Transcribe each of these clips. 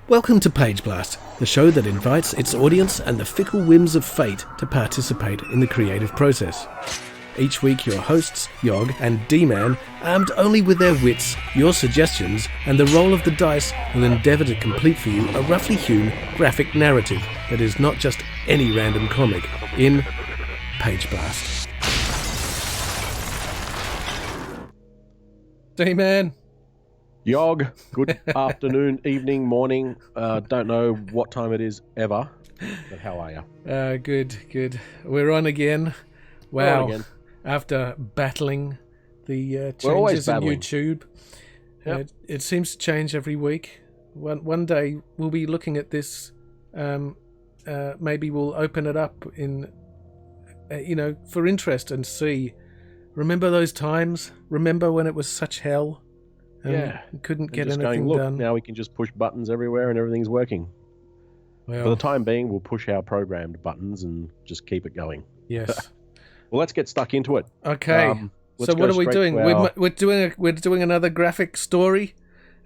Welcome to PageBlast, the show that invites its audience and the fickle whims of fate to participate in the creative process. Each week your hosts, Yog and D-Man, armed only with their wits, your suggestions, and the roll of the dice, will endeavour to complete for you a roughly hewn graphic narrative that is not just any random comic in PageBlast. D-Man. Yog, good afternoon, evening, morning. Don't know what time it is ever, but how are you? Good. We're on again. Wow. We're on again. After battling the always changes in battling. YouTube, Yep. it seems to change every week. One day we'll be looking at this. Maybe we'll open it up in, for interest and see. Remember those times? Remember when it was such hell? Yeah. Couldn't get Just anything look, done. now we can just push buttons everywhere and everything's working. For the Well, time being, we'll push our programmed buttons and just keep it going. yes. Well, let's get stuck into it. Okay. Let's So what go are we straight doing? to our- We're doing another graphic story,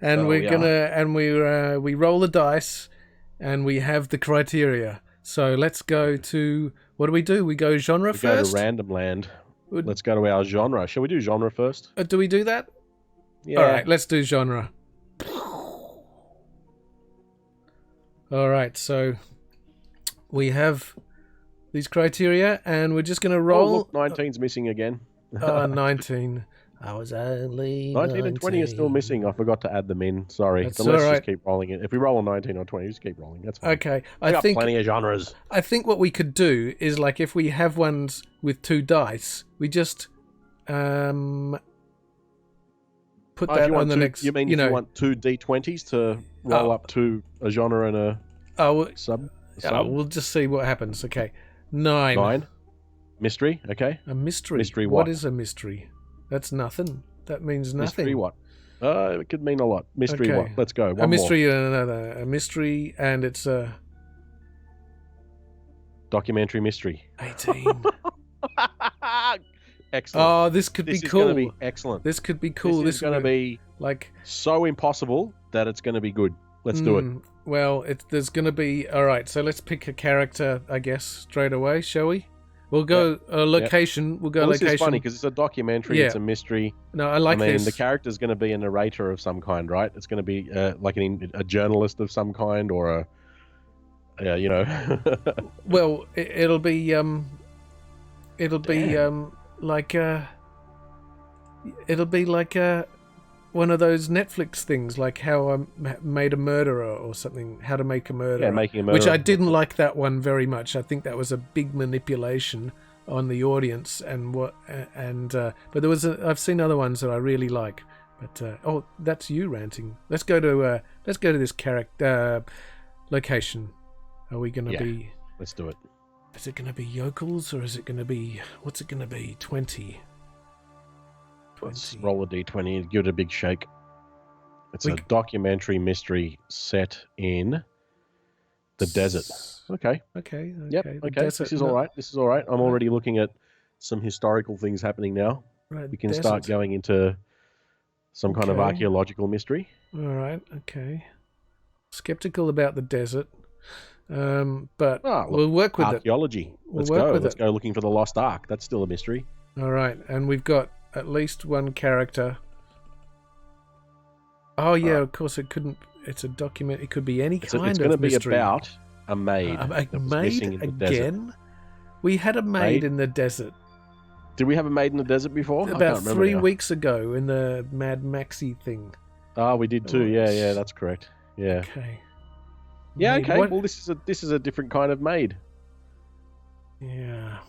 and We roll the dice, and we have the criteria. So let's go to what do? We go genre We first. go to random land. Would- Let's go to our genre. Shall we do genre first? Do we do that? Yeah. All right, let's do genre. All right, so we have these criteria, and we're just going to Oh, roll. look, 19's missing again. 19. I was only 19 and 20 are still missing. I forgot to add them in. Sorry. That's But let's all right. just keep rolling it. If we roll a 19 or 20, just keep rolling. That's fine. Okay, We got plenty of genres. I think what we could do is, like, if we have ones with 2 dice, we just put If that you on want the two, next. you mean if you want 2 D20s to roll up to a genre and a Oh, sub? we'll just see what happens. Okay, 9. 9. Mystery, okay. A mystery. Mystery What what? is a mystery? That's nothing. That means nothing. Mystery what? It could mean a lot. Mystery Okay. what? Let's go. One A mystery and another. A mystery, and it's more. Documentary mystery. 18. Excellent. Oh, this could This be is cool. going to be excellent. This could be cool. This is going to be like so impossible that it's going to be good. Let's do it. Well, there's going to be... All right, so let's pick a character, I guess, straight away, shall we? We'll go location. We'll go Well, location. this is funny because it's a documentary. Yeah. It's a mystery. No, I like this. The character's going to be a narrator of some kind, right? It's going to be like a journalist of some kind, or Well, it'll be like one of those Netflix things, like How I Made a Murderer or something. How to Make a Murderer. Yeah, Making a Murderer. Which I didn't like that one very much. I think that was a big manipulation on the audience but there was I've seen other ones that I really like. But that's you ranting. Let's go to this character location. Are we going to be? Let's do it. Is it going to be yokels or is it going to be? What's it going to be? 20. Let's roll a d20 and give it a big shake. It's a documentary mystery set in the desert. Okay. Okay. Yep. the Okay. desert, This is all right. This is all right. I'm already looking at some historical things happening now. Right, We can start desert. going into some kind of Okay. archaeological mystery. All right. Okay. Skeptical about the desert, but we'll work with it. Archaeology. We'll Let's work go. with Let's it. go looking for the lost ark. That's still a mystery. All right, and we've got at least one character. Oh yeah, of course it couldn't. It's a document. It could be any It's kind going of to be mystery. about a maid. A that was maid missing in the desert. again. We had a maid in the desert Did we have a maid in the desert before? I about can't remember 3 now. weeks ago in the Mad Maxi thing. Ah, we did too. Yeah, that's correct. Yeah. Okay. Yeah, Maid, okay. what- Well, this is a different kind of maid. Yeah.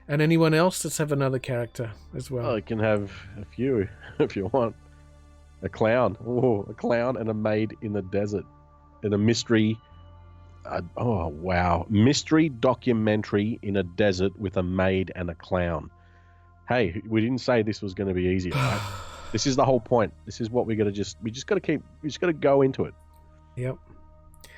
And anyone else? Let's have another character as well. Oh, you can have a few if you want. A clown. Oh, a clown and a maid in the desert. In a mystery. Oh, wow. Mystery documentary in a desert with a maid and a clown. Hey, we didn't say this was going to be easy, right? This is the whole point. This is what we just got to go into it. Yep.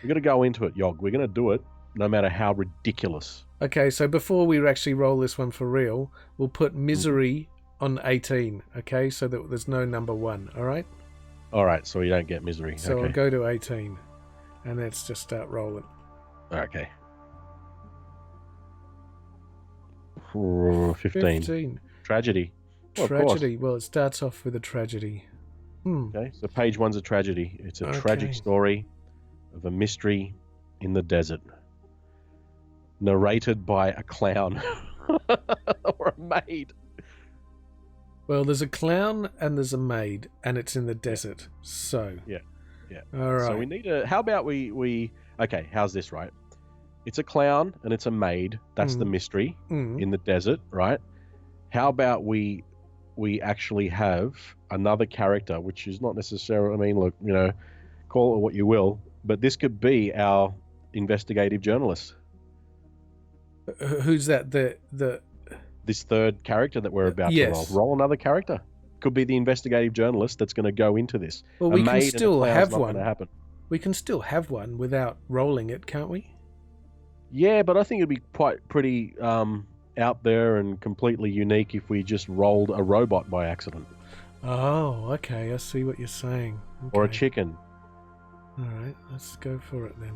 We got to go into it, Yog. We're going to do it no matter how ridiculous. Okay, so before we actually roll this one for real, we'll put misery on 18, okay? So that there's no number 1, all right? All right, so you don't get misery. So okay. I'll go to 18. and let's just start rolling. Okay. 15. Tragedy. Well, Tragedy. Well, it starts off with a tragedy. Okay, so page 1's a tragedy. It's a Okay. tragic story of a mystery in the desert, narrated by a clown or a maid. Well, there's a clown and there's a maid, and it's in the desert. So yeah. All right. So we need a. How about we? Okay, how's this, right? It's a clown and it's a maid. That's the mystery in the desert, right? How about we actually have another character, which is not necessarily. I mean, look, call it what you will, but this could be our investigative journalist. Who's that? This third character that we're about to roll. Yes. Roll another character. Could be the investigative journalist that's going to go into this. Well, we can still have not one. Going to happen. We can still have one without rolling it, can't we? Yeah, but I think it'd be pretty out there and completely unique if we just rolled a robot by accident. Oh, okay. I see what you're saying. Okay. Or a chicken. All right, let's go for it then.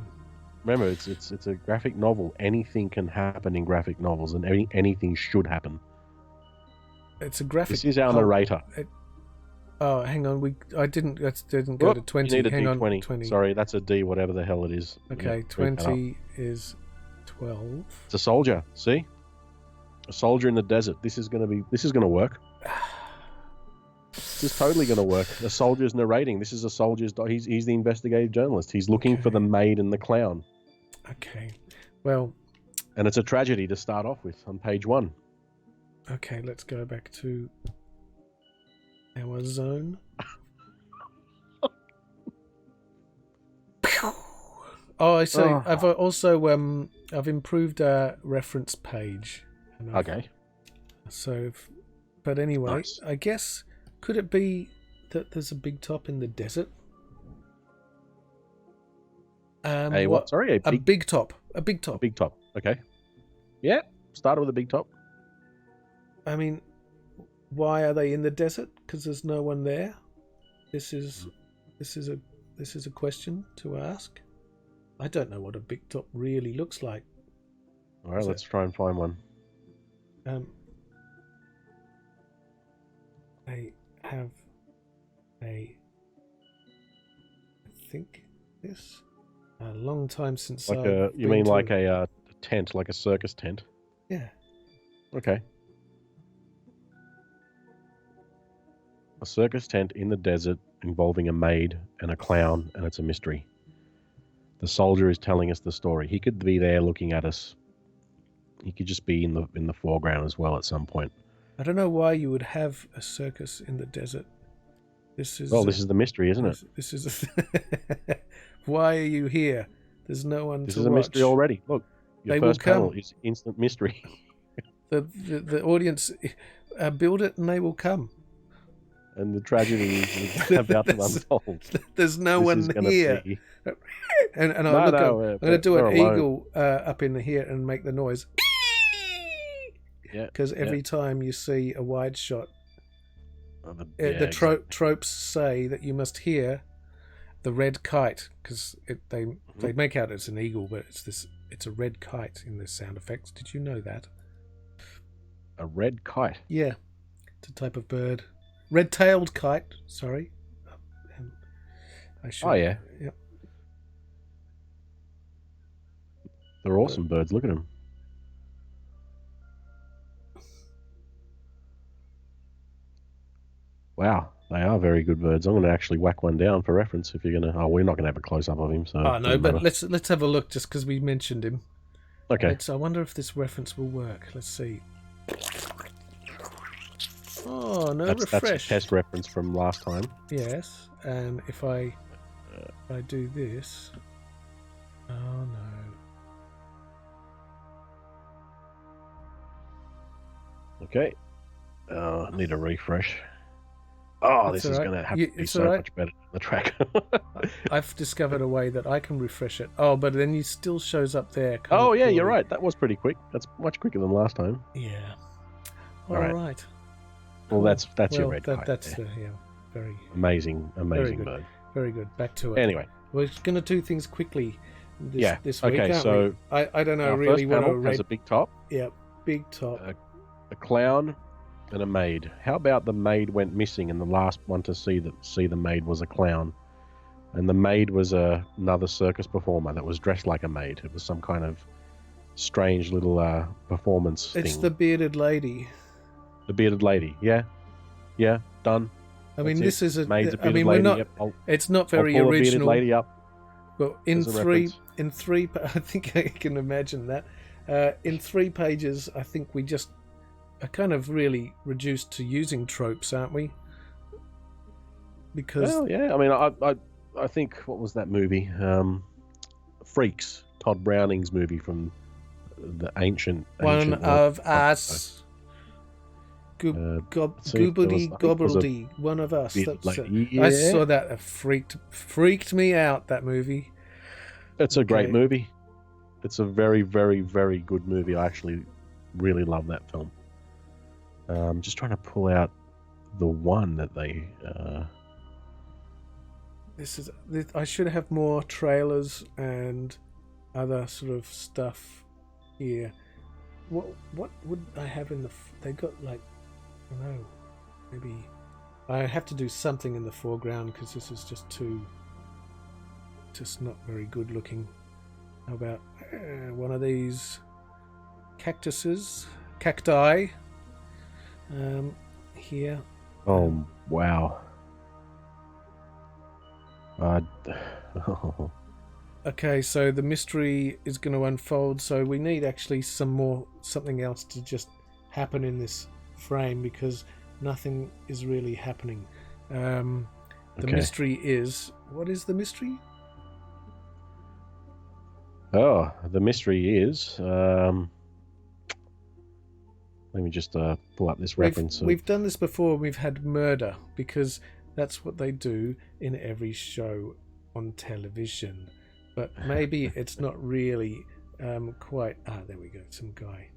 Remember, it's a graphic novel. Anything can happen in graphic novels, and anything should happen. It's a graphic. This is our narrator. Oh, hang on. I didn't go to 20. You need a hang D20. on, 20. Sorry, that's a D, whatever the hell it is. Okay, 20 is 12. It's a soldier. See, a soldier in the desert. This is gonna work. This is totally gonna work. The soldier's narrating. This is a soldier's. He's the investigative journalist. He's looking for the maid and the clown. Okay, well, and it's a tragedy to start off with on page 1. Okay, let's go back to our zone. Oh, I see. I've also I've improved our reference page. Okay. So, but anyway, nice. I guess could it be that there's a big top in the desert? What? Sorry, a big top. A big top. A big top. Okay. Yeah. Started with a big top. I mean, why are they in the desert? Because there's no one there. This is a question to ask. I don't know what a big top really looks like. All right, let's try and find one. I have I think this a long time since. Like a tent, like a circus tent? Yeah. Okay. A circus tent in the desert involving a maid and a clown, and it's a mystery. The soldier is telling us the story. He could be there looking at us. He could just be in the foreground as well at some point. I don't know why you would have a circus in the desert. This is the mystery, isn't it? This is why are you here? There's no one to watch. This is a mystery already. Look, your first panel is instant mystery. The audience build it and they will come. And the tragedy is about to unfold. There's no one here. And I'm going to do an eagle up in here and make the noise. Because every time you see a wide shot, the tropes say that you must hear the red kite, because they make out it's an eagle, but it's a red kite in the sound effects. Did you know that? A red kite? Yeah, it's a type of bird. Red-tailed kite. Sorry. Oh yeah. Yep. They're awesome birds. Look at them. Wow, they are very good birds. I'm going to actually whack one down for reference. If you're going to, we're not going to have a close up of him. So. Oh no, but let's have a look just because we mentioned him. Okay. I wonder if this reference will work. Let's see. Oh no, refresh. That's a test reference from last time. Yes, and if I do this, oh no. Okay. I need a refresh. Oh, this is going to have to be so much better than the track. I've discovered a way that I can refresh it. Oh, but then it still shows up there. Oh, yeah, you're right. That was pretty quick. That's much quicker than last time. Yeah. All right. Well, that's your red kite. That's very amazing very good. bird. Very good. Back to it. Anyway, We're going to do things quickly this week, Okay, aren't so we? I don't know our really first what panel has a big top, Yeah, big top. a clown, and a maid. How about the maid went missing, and the last one to see the maid was a clown, and the maid was another circus performer that was dressed like a maid. It was some kind of strange little performance It's thing. the bearded lady. The bearded lady. Yeah, done. I mean, That's this it. is a. Maid's a I bearded mean, we're lady. not. Yep, It's not I'll very pull a bearded original. lady up. Well, as a reference. I think I can imagine that. In 3 pages, I think we just are kind of really reduced to using tropes, aren't we? Because Well, yeah. I mean, I think, what was that movie? Freaks. Todd Browning's movie from the ancient one world. of us, see, goobity gobbledy, one of us. bearded That's lady. I Yeah. saw that. It freaked me out. That movie. It's a great Okay. movie. It's a very, very, very good movie. I actually really love that film. Just trying to pull out the one that they. I should have more trailers and other sort of stuff here. What would I have in the? They got like, I don't know, maybe I have to do something in the foreground because this is just not very good looking. How about one of these cacti? Here. Oh wow. Okay, so the mystery is going to unfold. So we need actually something else to just happen in this frame because nothing is really happening. The mystery is, what is the mystery? Oh, the mystery is. Let me just pull up this reference. We've done this before. We've had murder because that's what they do in every show on television. But maybe it's not really quite. There we go. Some guy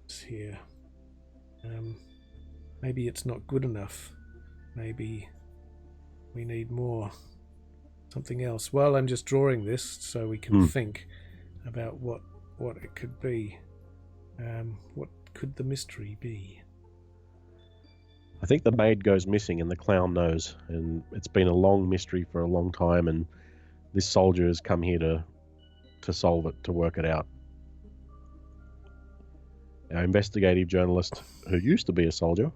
is here. Maybe it's not good enough. Maybe we need more. Something else. Well, I'm just drawing this so we can think about what it could be. What could the mystery be? I think the maid goes missing and the clown knows, and it's been a long mystery for a long time, and this soldier has come here to solve it, to work it out. Our investigative journalist, who used to be a soldier.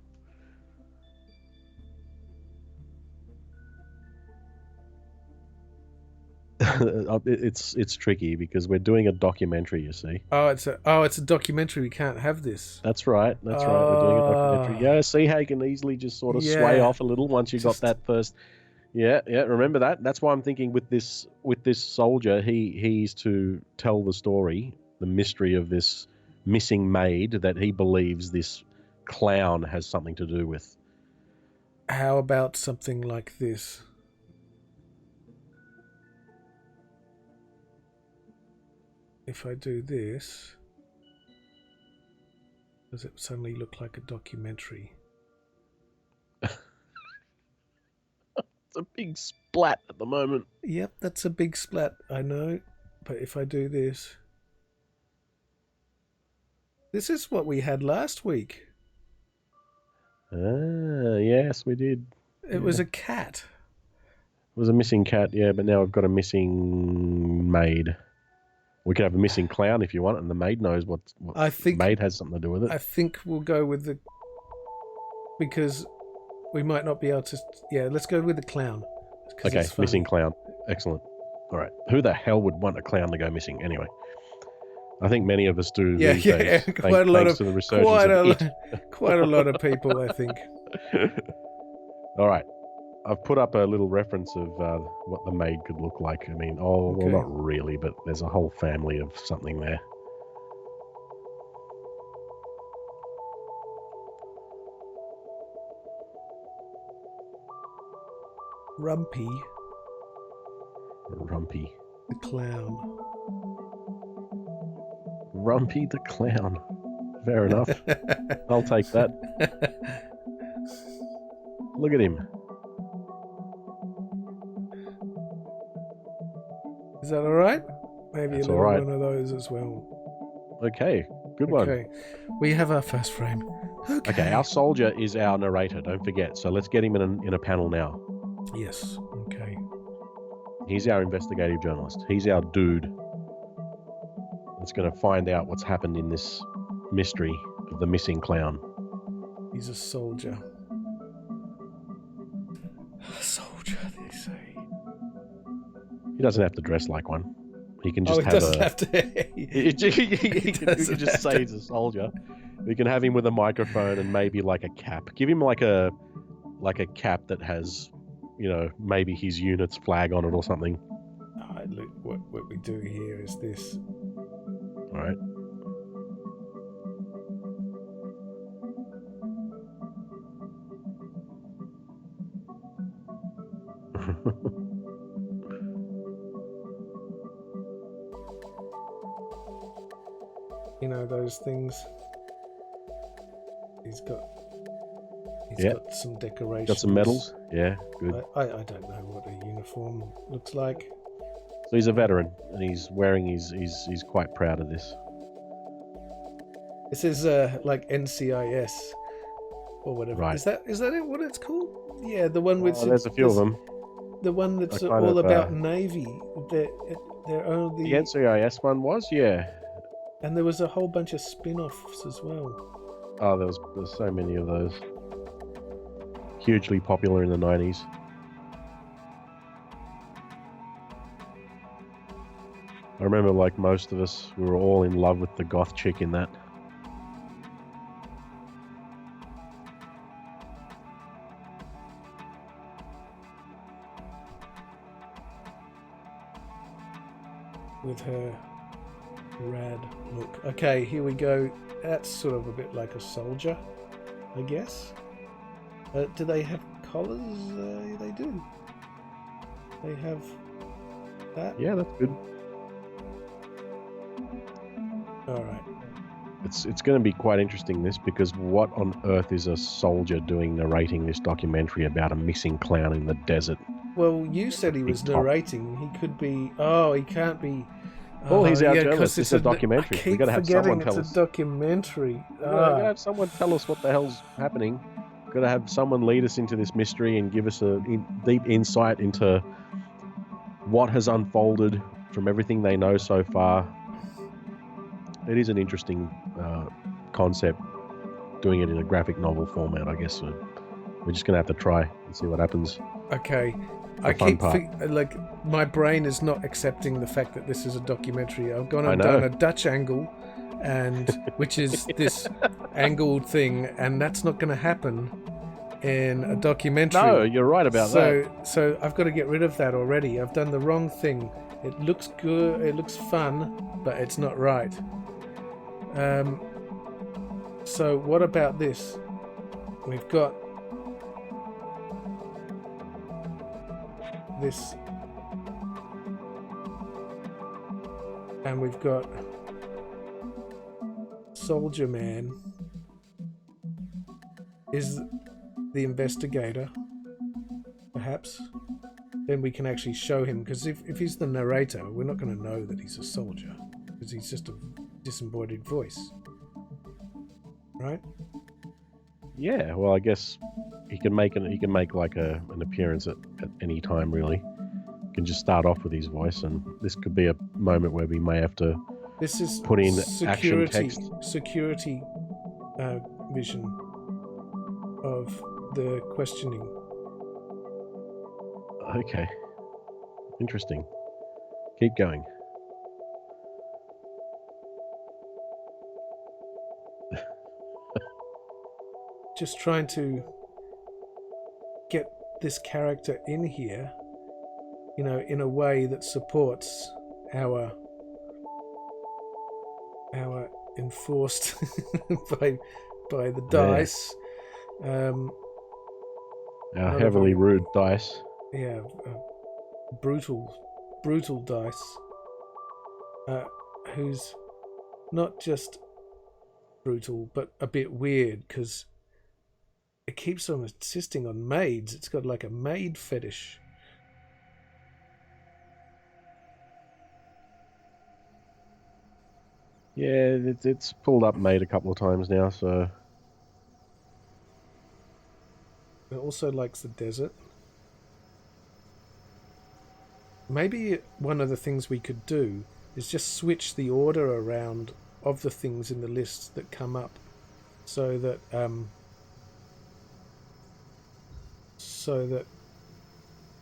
It's tricky because we're doing a documentary, you see. Oh, it's a documentary. We can't have this. That's right. We're doing a documentary. Yeah, see how you can easily just sort of sway off a little once you got that first. Yeah. Remember that. That's why I'm thinking with this soldier, he's to tell the story, the mystery of this missing maid that he believes this clown has something to do with. How about something like this? If I do this, does it suddenly look like a documentary? It's a big splat at the moment. Yep, that's a big splat, I know. But if I do this... This is what we had last week. Yes, we did. It was a cat. It was a missing cat, yeah, but now we've got a missing maid. We could have a missing clown if you want, and the maid knows what I think maid has something to do with it. I think we'll go with the... Because we might not be able to... Yeah, let's go with the clown. Okay, missing clown. Excellent. All right. Who the hell would want a clown to go missing anyway? I think many of us do these days. Quite a lot of quite a lot of people, I think. All right. I've put up a little reference of what the maid could look like. I mean, well, not really, but there's a whole family of something there. Rumpy the clown. Rumpy the clown. Fair enough. I'll take that. Look at him. Is that all right? Maybe That's a little all right. one of those as well. Okay, good one. Okay, we have our first frame. Okay, our soldier is our narrator, don't forget. So let's get him in a panel now. Yes. Okay. He's our investigative journalist. He's our dude that's going to find out what's happened in this mystery of the missing clown. He's a soldier. A soldier, they say. He doesn't have to dress like one. He can just he have doesn't a... have to. We can just say he's a soldier. We can have him with a microphone and maybe like a cap. Give him like a cap that has, maybe his unit's flag on it or something. Look, what we do here is this. All right. You know those things. He's got some decorations. Got some medals. Yeah, good. I don't know what a uniform looks like. So he's a veteran, and he's wearing he's quite proud of this. This is like NCIS or whatever. Right. Is that it? What it's called? Yeah, the one with. There's a few of them. The one that's all about Navy. They're only the NCIS one was, yeah. And there was a whole bunch of spin-offs as well. Oh, there's so many of those. Hugely popular in the 90s. I remember, like most of us, we were all in love with the goth chick in that. With her rad look. Okay, here we go. That's sort of a bit like a soldier, I guess. Do they have collars? They do. They have that? Yeah, that's good. Alright. It's going to be quite interesting, this, because what on earth is a soldier doing narrating this documentary about a missing clown in the desert? Well, you said he was narrating. He could be... Oh, he can't be... Well, he's our journalist. It's a documentary. We've got to have someone tell us. It's a documentary. We've got to have someone tell us what the hell's happening. We've got to have someone lead us into this mystery and give us a deep insight into what has unfolded from everything they know so far. It is an interesting concept, doing it in a graphic novel format, I guess. So we're just going to have to try and see what happens. Okay. I keep like my brain is not accepting the fact that this is a documentary. I've gone and done a Dutch angle, and which is this angled thing, and that's not going to happen in a documentary. No, you're right about that. So I've got to get rid of that already. I've done the wrong thing. It looks good. It looks fun, but it's not right. So what about this? We've got this, and we've got Soldier Man is the investigator, perhaps. Then we can actually show him, because if he's the narrator, we're not going to know that he's a soldier, because he's just a disembodied voice, right? Yeah, well, I guess he can make like an appearance at any time, really. He can just start off with his voice, and this could be a moment where we may have to put in action text. Security vision of the questioning. Okay. Interesting. Keep going. Just trying to get this character in here, in a way that supports our enforced by the dice. Our heavily rude dice. Yeah, brutal dice. Who's not just brutal, but a bit weird, because it keeps on insisting on maids. It's got like a maid fetish. Yeah, it's pulled up made a couple of times now, so It also likes the desert. Maybe one of the things we could do is just switch the order around of the things in the list that come up, so that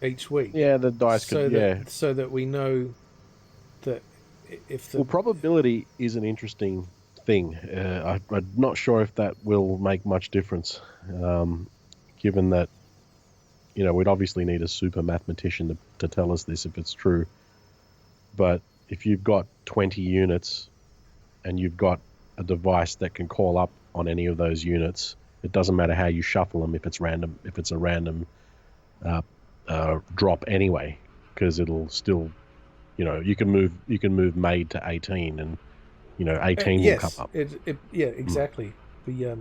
each week, yeah, the dice could, yeah. so that we know that if the Well, probability is an interesting thing. I'm not sure if that will make much difference, given that, we'd obviously need a super mathematician to tell us this if it's true. But if you've got 20 units and you've got a device that can call up on any of those units, it doesn't matter how you shuffle them if it's random, if it's a random drop anyway, because it'll still, you can move made to 18 and 18 will come yes, up. yeah, exactly. The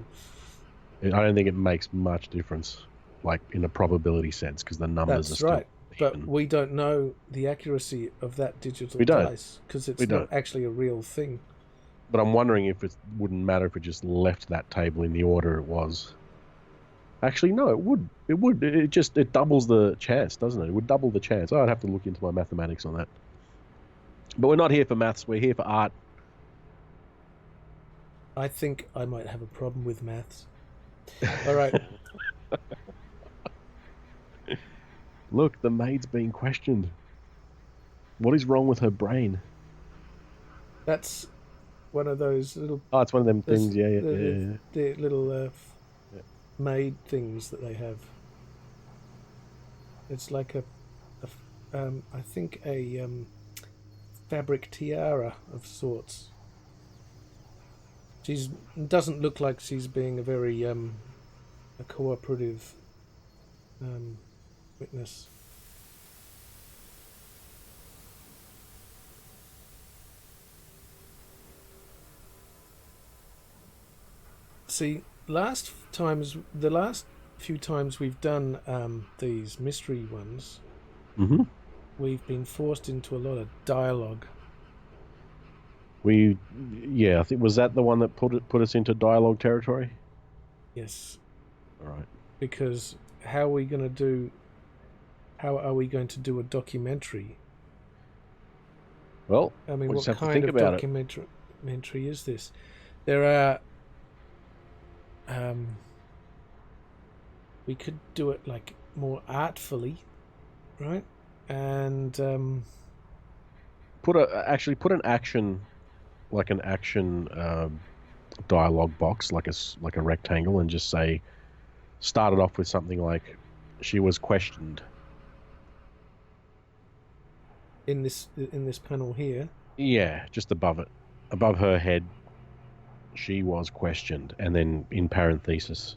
I don't think it makes much difference, like in a probability sense, because the numbers are that's still right. But even. we don't know the accuracy of that digital We don't. dice because it's We not don't. actually a real thing. But I'm wondering if it wouldn't matter if it just left that table in the order it was. Actually, no, it would. It would. It doubles the chance, doesn't it? It would double the chance. I'd have to look into my mathematics on that. But we're not here for maths. We're here for art. I think I might have a problem with maths. All right. Look, the maid's being questioned. What is wrong with her brain? That's one of those little. Oh, it's one of them There's things. Yeah, yeah, yeah. the little Yeah. made things that they have. It's like I think a fabric tiara of sorts. She's doesn't look like she's being a very a cooperative witness. See, the last few times we've done these mystery ones, Mm-hmm. we've been forced into a lot of dialogue. I think was that the one that put us into dialogue territory. Yes, All right. because how are we going to do a documentary? Well, I mean, we what just have to kind think of about it. documentary is this? There are we could do it like more artfully, right? And Put an action, like an action dialogue box, like a rectangle, and just say, started off with something like, she was questioned. in this panel here, Yeah, just above it, above her head, she was questioned, and then in parenthesis.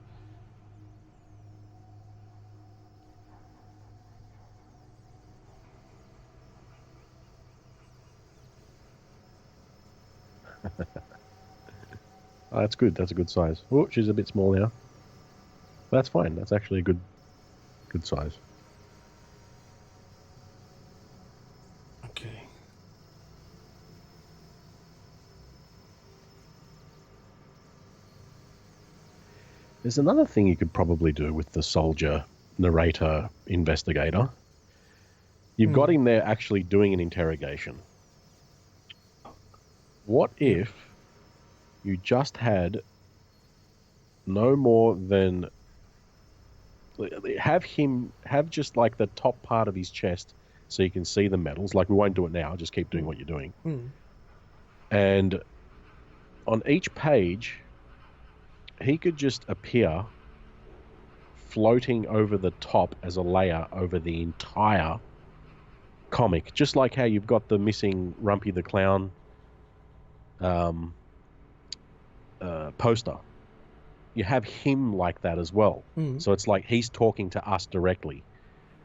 Oh, that's good. That's a good size. Oh, she's a bit small now. That's fine. That's actually a good size. okay. There's another thing you could probably do with the soldier, narrator, investigator. You've got him there actually doing an interrogation. What Yep. if you just had no more than have just like the top part of his chest so you can see the medals. Like, we won't do it now, just keep doing what you're doing. And on each page, he could just appear floating over the top as a layer over the entire comic, just like how you've got the missing Rumpy the Clown poster. You have him like that as well. So it's like he's talking to us directly,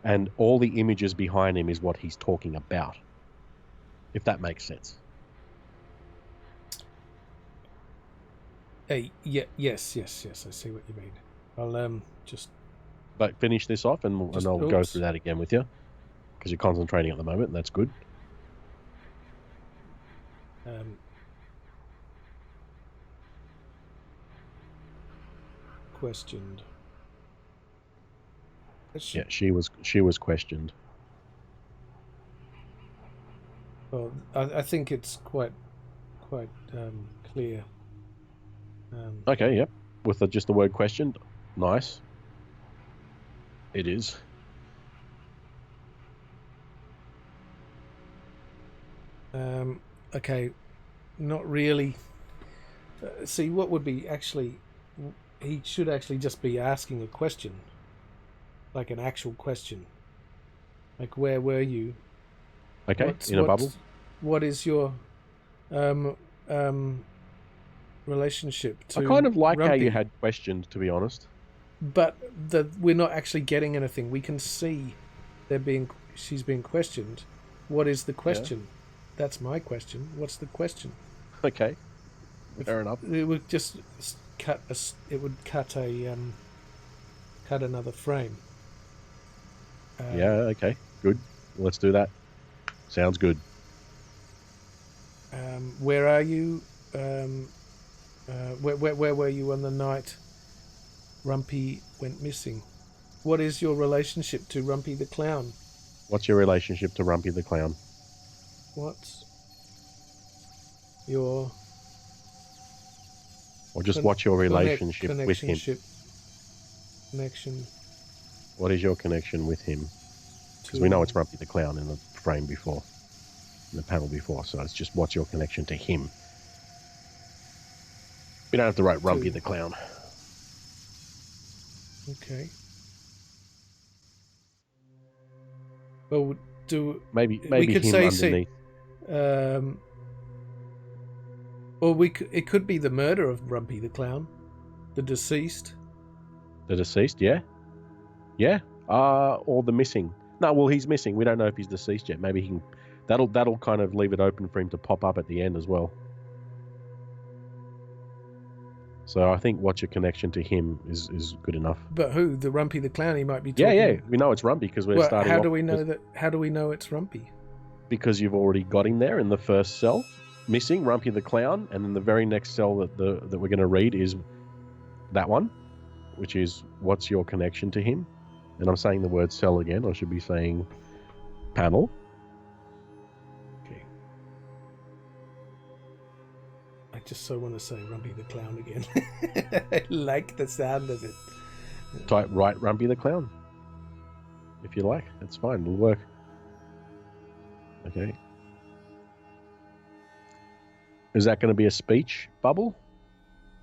and all the images behind him is what he's talking about, if that makes sense. Hey, yeah, yes, I see what you mean. I'll just But finish this off, and I'll go oops. through that again with you, because you're concentrating at the moment, and that's good. questioned. Yeah, she was questioned. Well, I think it's quite clear. Okay, yep. With just the word questioned. Nice. It is. Okay, not really. See, what would be actually... He should actually just be asking a question. Like an actual question. Like, where were you? Okay, in a bubble. What is your relationship to I kind of like how Rumpy? you had questioned, to be honest. But we're not actually getting anything. We can see she's being questioned. What is the question? Yeah. That's my question. What's the question? Okay, fair enough. It would just cut another frame. Yeah. Okay. Good. Let's do that. Sounds good. Where are you? Where were you on the night Rumpy went missing? What is your relationship to Rumpy the Clown? What's your relationship to Rumpy the Clown? What's your... Or just what's your relationship with him? Connection. What is your connection with him? Because we know it's Rumpy the Clown in the frame before, in the panel before, so it's just what's your connection to him? We don't have to write Rumpy the Clown. Okay. Well, maybe we could him say underneath. Or it could be the murder of Rumpy the Clown, the deceased. The deceased, yeah, yeah. Or the missing. No, well, he's missing. We don't know if he's deceased yet. Maybe he can. That'll kind of leave it open for him to pop up at the end as well. So I think what's your connection to him is good enough. But who? The Rumpy the Clown? He might be talking... Yeah. We know it's Rumpy because we're starting. How do we know that? How do we know it's Rumpy? Because you've already got him there in the first cell, missing Rumpy the Clown, and then the very next cell that we're going to read is that one, which is what's your connection to him? And I'm saying the word cell again. I should be saying panel. Okay. I just so want to say Rumpy the Clown again. I like the sound of it. Write Rumpy the Clown. If you like, it's fine. It'll work. Okay. Is that going to be a speech bubble?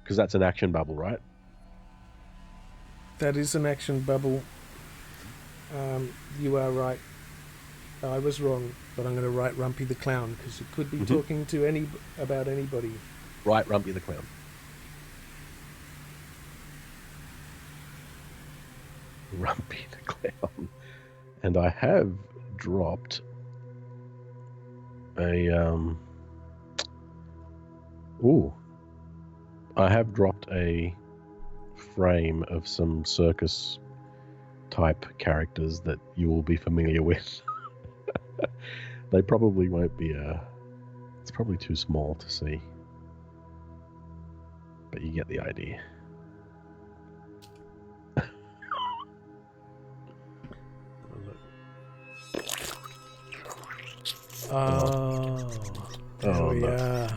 Because that's an action bubble, right? That is an action bubble. You are right. I was wrong, but I'm going to write Rumpy the Clown because it could be talking to about anybody. Write Rumpy the Clown. Rumpy the Clown. And I have dropped I have dropped a frame of some circus type characters that you will be familiar with. They probably won't be it's probably too small to see, but you get the idea. There we are.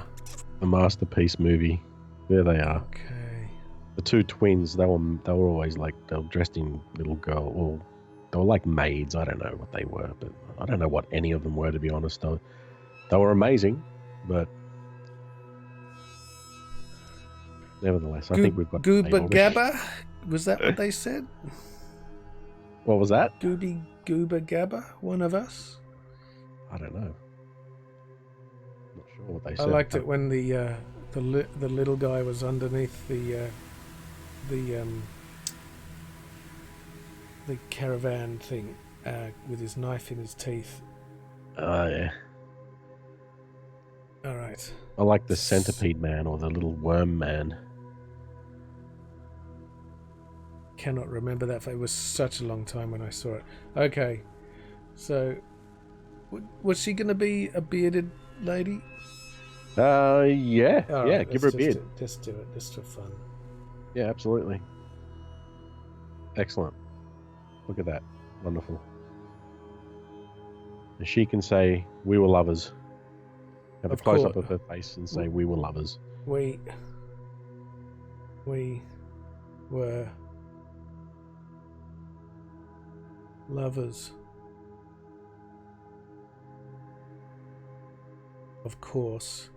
The Masterpiece movie. There they are. Okay. The two twins, they were always like, they were dressed in little girl, or they were like maids. I don't know what they were, but I don't know what any of them were, to be honest. They were amazing, but nevertheless, I think we've got Gooba Gabba? Was that what they said? What was that? Gooba Gabba? One of us? I don't know. Not sure what they said. I liked it when the little guy was underneath the caravan thing with his knife in his teeth. Yeah. All right. I like the centipede man or the little worm man. Cannot remember that. It was such a long time when I saw it. Okay, so was she going to be a bearded lady? Yeah. All yeah, right, give her a beard. Just do it, just for fun. Yeah, absolutely. Excellent. Look at that. Wonderful. And she can say, "We were lovers." Have a Of close up course. of her face and say, "We were lovers." We were lovers. Of course.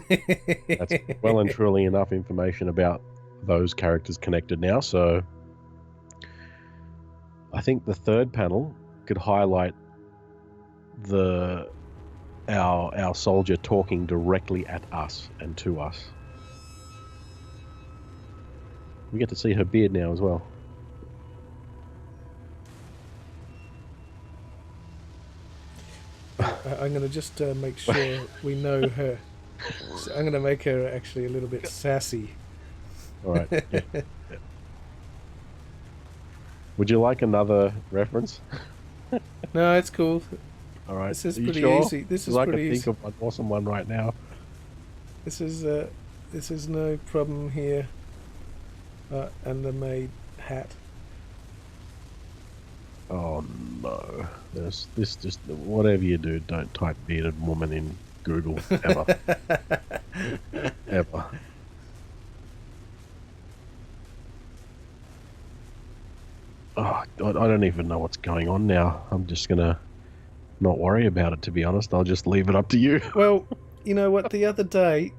That's well and truly enough information about those characters connected now. So I think the third panel could highlight our soldier talking directly at us and to us. We get to see her beard now as well. I'm going to just make sure we know her. So I'm going to make her actually a little bit sassy. All right. Yeah. Yeah. Would you like another reference? No, it's cool. All right. This is Are you pretty sure? easy. This is I pretty can easy. think of an awesome one right now. This is no problem here. And the maid hat. Oh no! This just whatever you do, don't type bearded woman in Google ever, ever. Oh, I don't even know what's going on now. I'm just gonna not worry about it. To be honest, I'll just leave it up to you. Well, you know what? The other day,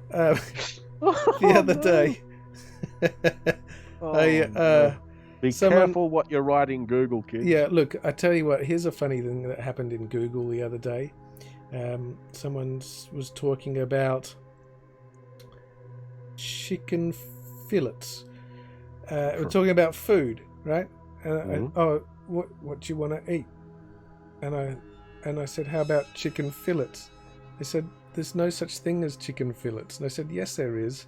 Be careful what you write in Google, kids. Yeah, look, I tell you what, here's a funny thing that happened in Google the other day. Someone was talking about chicken fillets. We're talking about food, right? And what do you want to eat? And I said, how about chicken fillets? They said, there's no such thing as chicken fillets. And I said, yes, there is.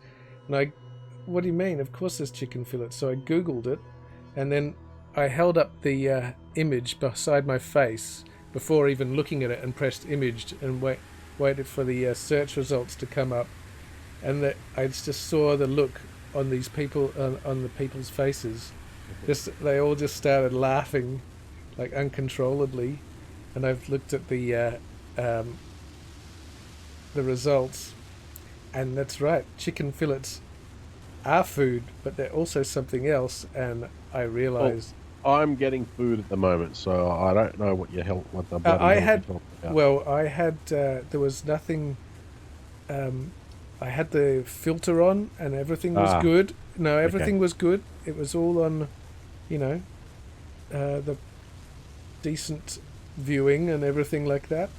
And what do you mean? Of course there's chicken fillets. So I Googled it. And then I held up the image beside my face before even looking at it and pressed imaged and waited for the search results to come up. And I just saw the look on these people, on the people's faces. They all just started laughing like uncontrollably. And I've looked at the results. And that's right, chicken fillets are food, but they're also something else, and I realized I'm getting food at the moment, so I don't know what the bloody I hell had you're talking about. well I had there was nothing I had the filter on and everything was good. No, everything was good. It was all on, the decent viewing and everything like that,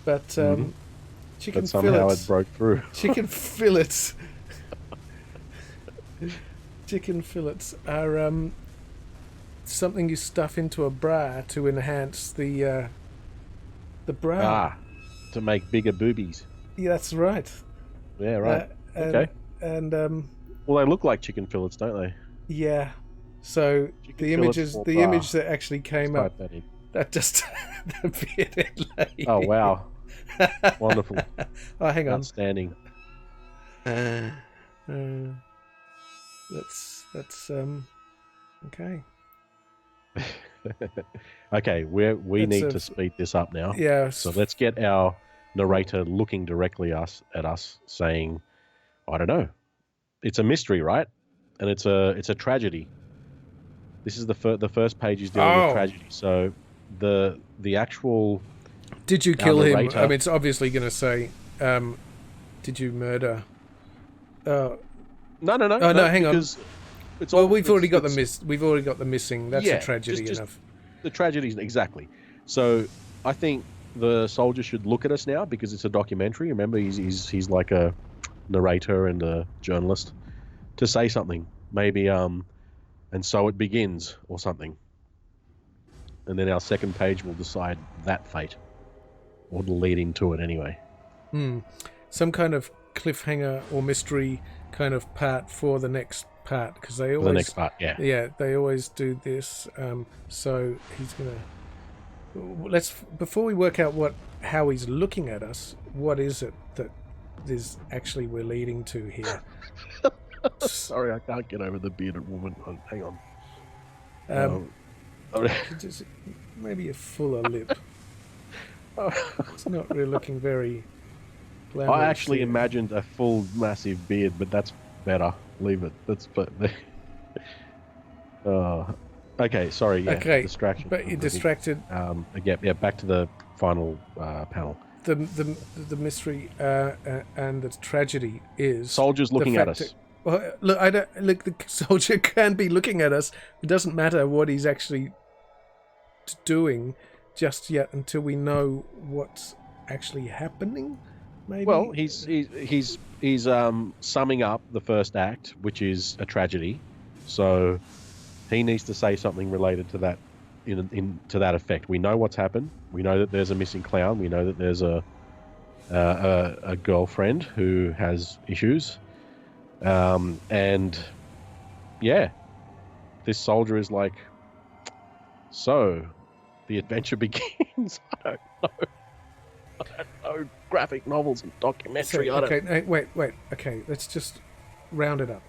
but chicken but somehow fillets it broke through. chicken fillets chicken fillets are something you stuff into a bra to enhance the bra. To make bigger boobies. Yeah, that's right. Yeah, right. Okay. Well, they look like chicken fillets, don't they? Yeah. So Chicken the image that actually came up, that just the bearded lady. Oh wow! Wonderful. Oh, hang on. Outstanding. That's okay. Okay, we need to speed this up now. Yeah. So let's get our narrator looking directly at us, saying, "I don't know. It's a mystery, right? And it's a tragedy. This is the first page is dealing with tragedy. So the actual. Did you kill him? narrator, I mean, it's obviously going to say, did you murder? No. Oh no, hang on. We've already got the missing. That's a tragedy enough. The tragedy, exactly. So I think the soldier should look at us now because it's a documentary. Remember, he's like a narrator and a journalist, to say something. Maybe and so it begins or something. And then our second page will decide that fate, or the lead into it anyway. Some kind of cliffhanger or mystery kind of part for the next part, because they always. For the next part, yeah. Yeah, they always do this. So he's gonna. Before we work out how he's looking at us, what is it that is actually we're leading to here? Sorry, I can't get over the bearded woman. Hang on. Oh, Just maybe a fuller lip. It's not really looking very glamorous. I actually here. imagined a full massive beard, but that's better. Leave it. That's but. Okay, sorry. Yeah, Okay, distraction. but you're distracted. Again, yeah. Back to the final panel. The mystery and the tragedy is Soldiers looking at us. Well, look, I don't look. The soldier can be looking at us. It doesn't matter what he's actually doing just yet until we know what's actually happening. Maybe. Well, he's summing up the first act, which is a tragedy. So he needs to say something related to that, to that effect. We know what's happened. We know that there's a missing clown. We know that there's a girlfriend who has issues, and yeah, this soldier is like, so the adventure begins. I don't know graphic novels and documentary. Wait. Okay, let's just round it up.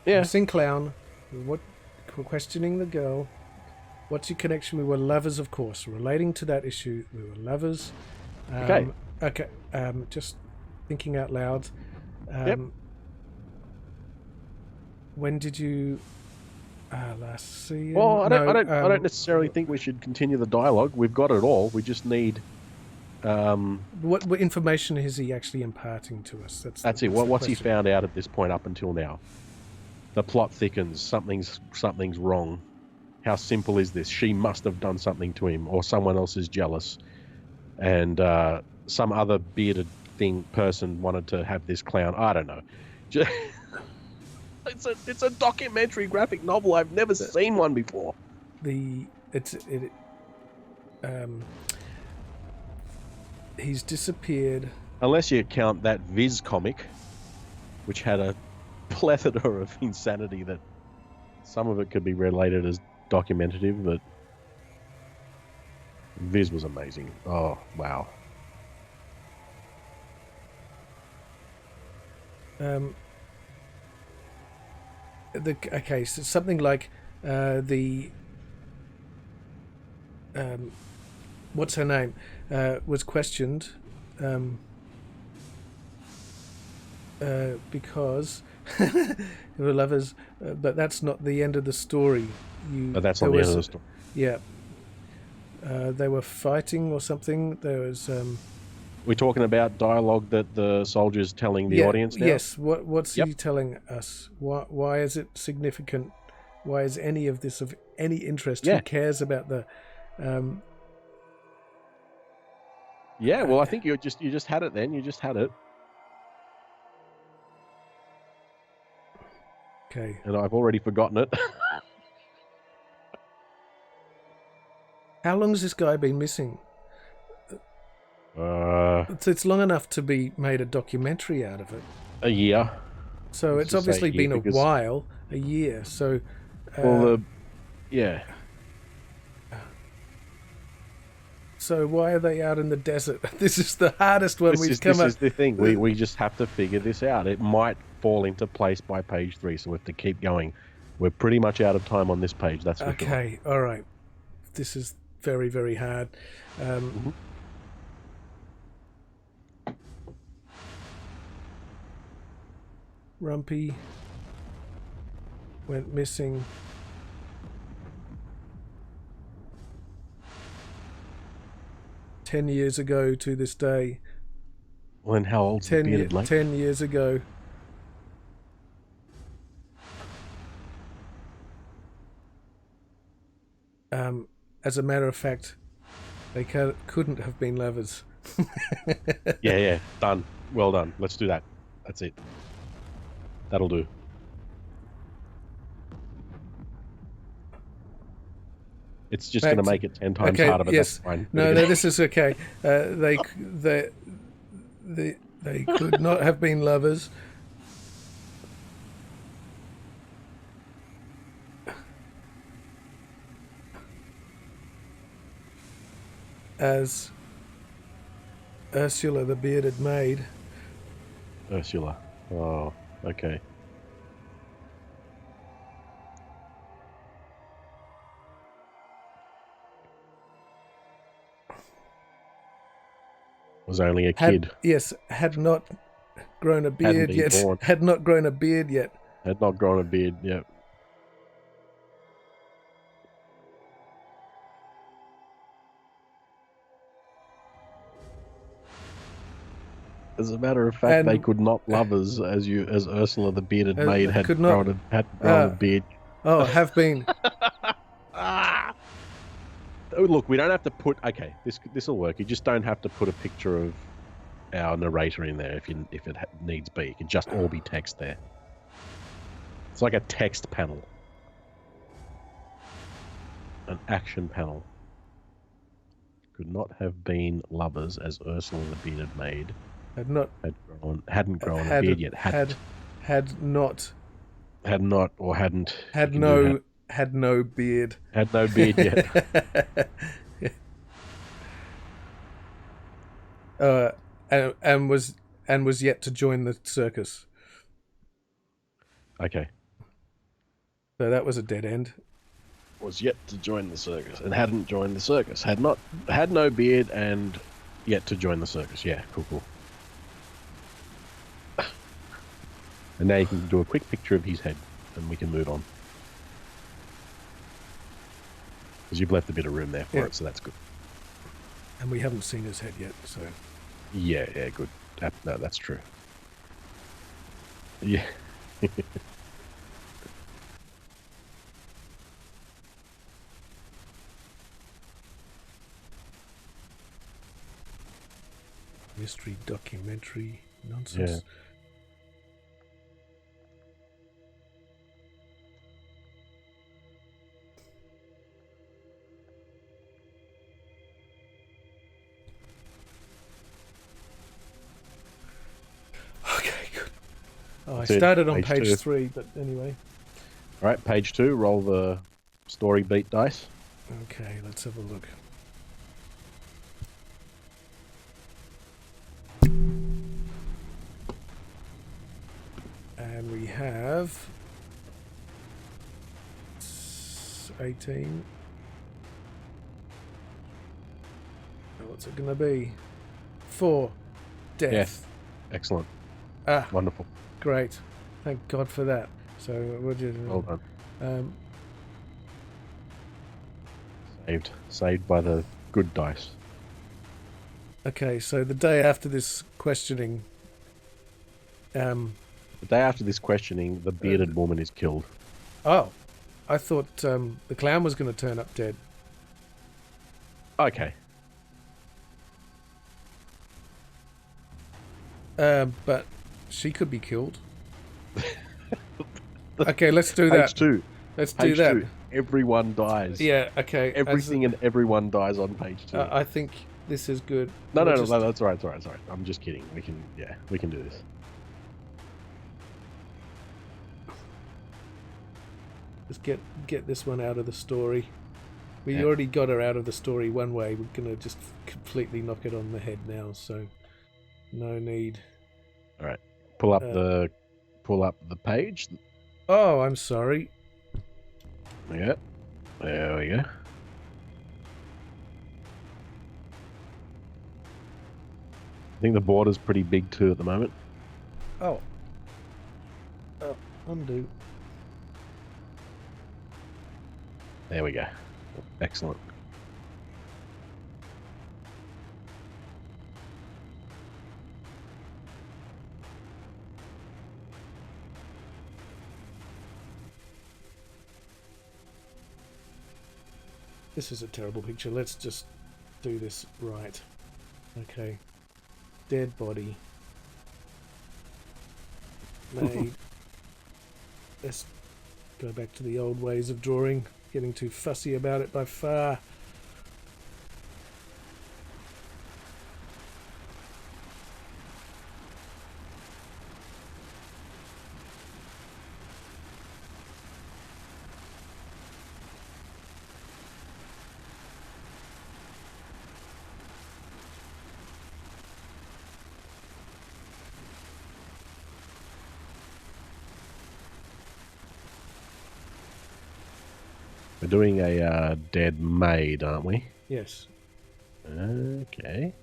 Yeah. Missing clown. What? Questioning the girl. What's your connection? We were lovers, of course. Relating to that issue, we were lovers. Okay. Okay. Just thinking out loud. Yep. When did you last see him? Well, I don't necessarily think we should continue the dialogue. We've got it all. We just need. What information is he actually imparting to us? That's it. What's he found out at this point up until now? The plot thickens. Something's wrong. How simple is this? She must have done something to him, or someone else is jealous, and some other bearded person wanted to have this clown. I don't know. It's a documentary graphic novel. I've never seen one before. He's disappeared. Unless you count that Viz comic, which had a plethora of insanity that some of it could be related as documentative, but Viz was amazing. Oh, wow. So something like what's her name was questioned because they were lovers, but that's not the end of the story. But that's not the end of the story. Yeah, they were fighting or something. There was. We're talking about dialogue that the soldier's telling the audience now? Yes. What's he telling us? Why is it significant? Why is any of this of any interest? Yeah. Who cares about the? Yeah. Well, I think you just had it then. You just had it. Okay. And I've already forgotten it. How long has this guy been missing? It's long enough to be made a documentary out of it. A year. So it's obviously been a while, a year. So, yeah. So why are they out in the desert? This is the hardest one we've come up. This is the thing. We just have to figure this out. It might fall into place by page 3, so we have to keep going. We're pretty much out of time on this page. That's for sure. Okay. All right. This is very, very hard. Rumpy went missing. $10 years ago to this day. Well, and how old's the bearded lady? 10 years ago. As a matter of fact, they couldn't have been lovers. Yeah. Done. Well done. Let's do that. That's it. That'll do. It's just going to make it 10 times harder, but that's fine. No, this is okay. They could not have been lovers. As Ursula, the bearded maid. Ursula. Oh, okay. Was only a kid. Had not grown a beard Hadn't been yet. born. Had not grown a beard yet. Had not grown a beard. Yep. As a matter of fact, they could not love us as Ursula the Bearded Maid hadn't grown a beard. Oh, have been. Oh, look, we don't have to put. Okay, this will work. You just don't have to put a picture of our narrator in there if it needs be. It can just all be text there. It's like a text panel, an action panel. Could not have been lovers as Ursula the Bearded Maid hadn't grown a beard yet. Had no beard. Had no beard yet. And was yet to join the circus. Okay. So that was a dead end. Was yet to join the circus and hadn't joined the circus. Had no beard and yet to join the circus. Yeah, cool. And now you can do a quick picture of his head and we can move on. Because you've left a bit of room there for it, so that's good. And we haven't seen his head yet, so... Yeah, good. No, that's true. Yeah. Mystery documentary nonsense. Yeah. Okay, good. Oh, I started on page 3, but anyway. All right, page 2. Roll the story beat dice. Okay, let's have a look. And we have 18. What's it going to be? 4. Death. Yes. Excellent. Wonderful. Great. Thank God for that. So what did you... Well done. Saved by the good dice. Okay, so the day after this questioning... the day after this questioning, the bearded woman is killed. Oh. I thought the clown was going to turn up dead. Okay. But she could be killed. Okay, let's do that. Page 2. Let's do that. 2. Everyone dies. Yeah, okay. Everything and everyone dies on page 2. I think this is good. No, that's all right. I'm just kidding. We can do this. Just get this one out of the story. We already got her out of the story one way. We're gonna just completely knock it on the head now. So no need. All right. Pull up the page. Oh, I'm sorry. Yeah. There we go. I think the border's pretty big too at the moment. Oh, undo. There we go. Excellent. This is a terrible picture. Let's just do this right. Okay. Dead body. Made. Let's go back to the old ways of drawing. Getting too fussy about it by far. We're doing a dead maid, aren't we? Yes. Okay.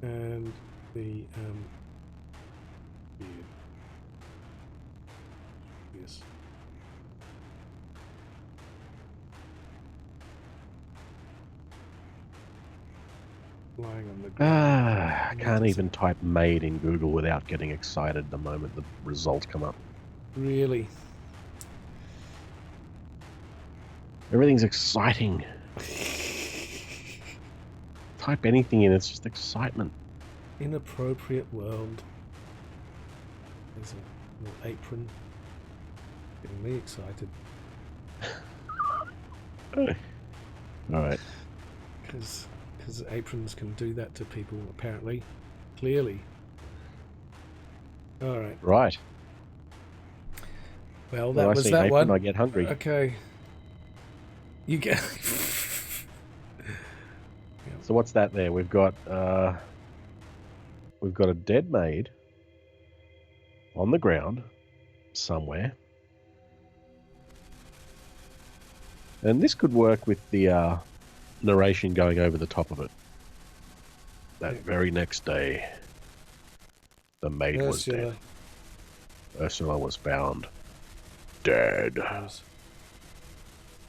And the beard. Yes. Lying on the ground. I can't even type "made" in Google without getting excited the moment the results come up. Really? Everything's exciting. Type anything in, it's just excitement. Inappropriate world. There's a little apron. Getting me excited. Alright. Because aprons can do that to people, apparently. Clearly. Alright. Right. Well, that When was I see that an apron, one. I get hungry. Okay. You get... So what's that there? We've got a dead maid on the ground somewhere. And this could work with the narration going over the top of it. That very next day, the maid was dead. Ursula was found dead. Because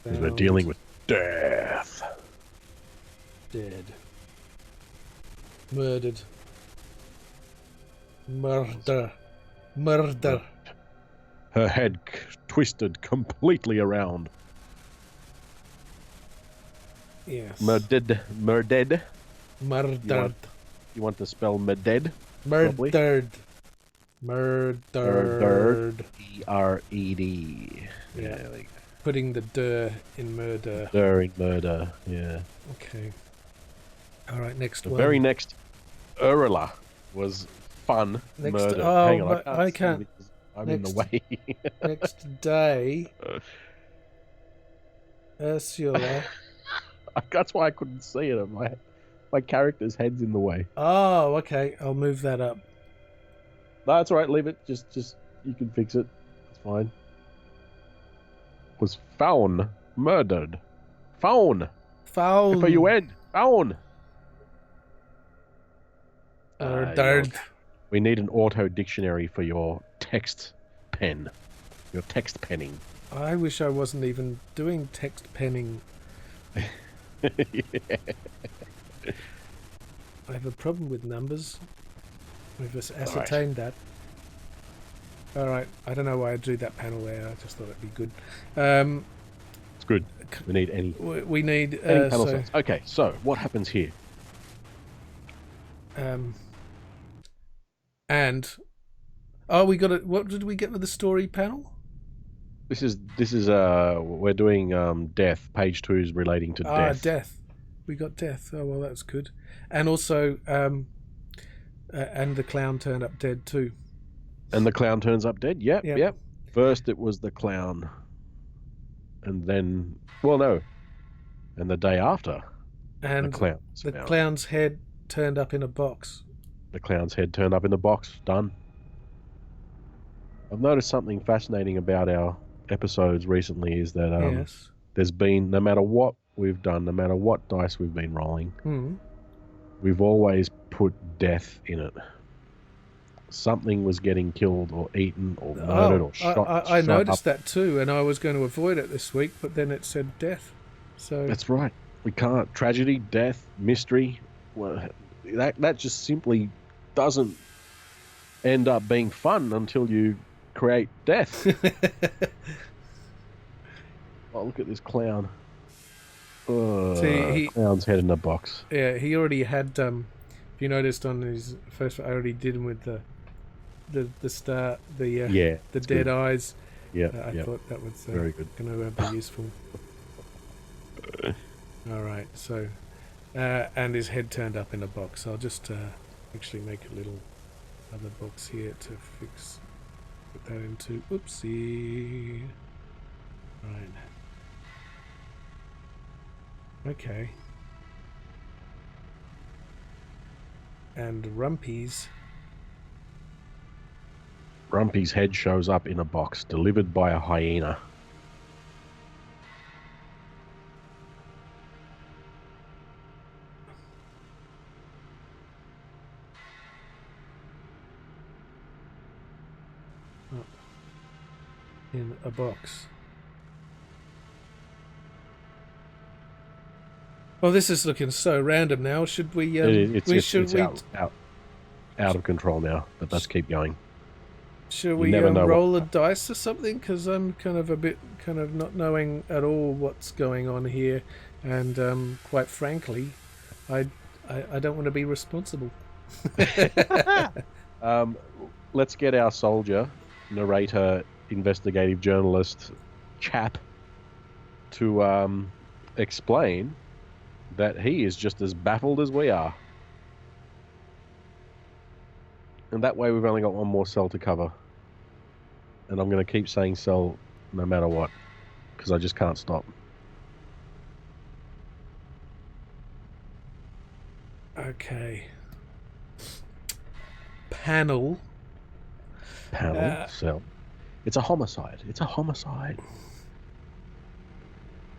we're dealing with death. Dead. Murdered. Murder. Murder. Her head twisted completely around. Yes. Murdered. Murdered. Murdered. You want to spell murdered? Murdered. Murdered. E-R-E-D. Yeah. Putting the "der" in murder. Der in murder, yeah. Okay. Alright, next one. The very next Urla was fun murder. Oh, hang on, I can't. I'm in the way. Next day, Ursula. That's why I couldn't see it. My character's head's in the way. Oh, okay. I'll move that up. No, that's all right. Leave it. Just you can fix it. It's fine. Was found murdered. Found. F-O-U-N. Found. Murdered. We need an auto dictionary for your text pen. Your text penning. I wish I wasn't even doing text penning. Yeah. I have a problem with numbers. We've ascertained that. Alright, I don't know why I drew that panel there. I just thought it'd be good. It's good. We need any. We need... panel size. Okay, so what happens here? And... Oh, we got it. What did we get with the story panel? This is we're doing death. Page 2 is relating to death. Death. We got death. Oh well, that's good. And also, and the clown turned up dead too. And the clown turns up dead. Yep. First it was the clown, and then and the day after, and the clown's head turned up in a box. The clown's head turned up in the box. Done. I've noticed something fascinating about our episodes recently is that there's been, no matter what we've done, no matter what dice we've been rolling, we've always put death in it. Something was getting killed or eaten or murdered or shot. I noticed that too, and I was going to avoid it this week, but then it said death. So that's right. We can't. Tragedy, death, mystery. Well, that just simply doesn't end up being fun until you create death. Oh, look at this clown. Clown's head in a box. Yeah, he already had. If you noticed on his first, I already did him with the start, the dead good. eyes. Yeah, I thought that was very good. Going to be useful. All right, so and his head turned up in a box. I'll just actually make a little other box here to put that into. Oopsie. Right. Okay. And Rumpy's head shows up in a box, delivered by a hyena. up in a box. Well, this is looking so random now. Should we? It's out of control now. But let's keep going. Should You we never know roll a dice or something? Because I'm kind of not knowing at all what's going on here, and quite frankly, I don't want to be responsible. Let's get our soldier, narrator, investigative journalist, chap, to explain that he is just as baffled as we are. And that way we've only got one more cell to cover. And I'm going to keep saying cell no matter what, because I just can't stop. Okay. Panel. Cell. It's a homicide. It's a homicide.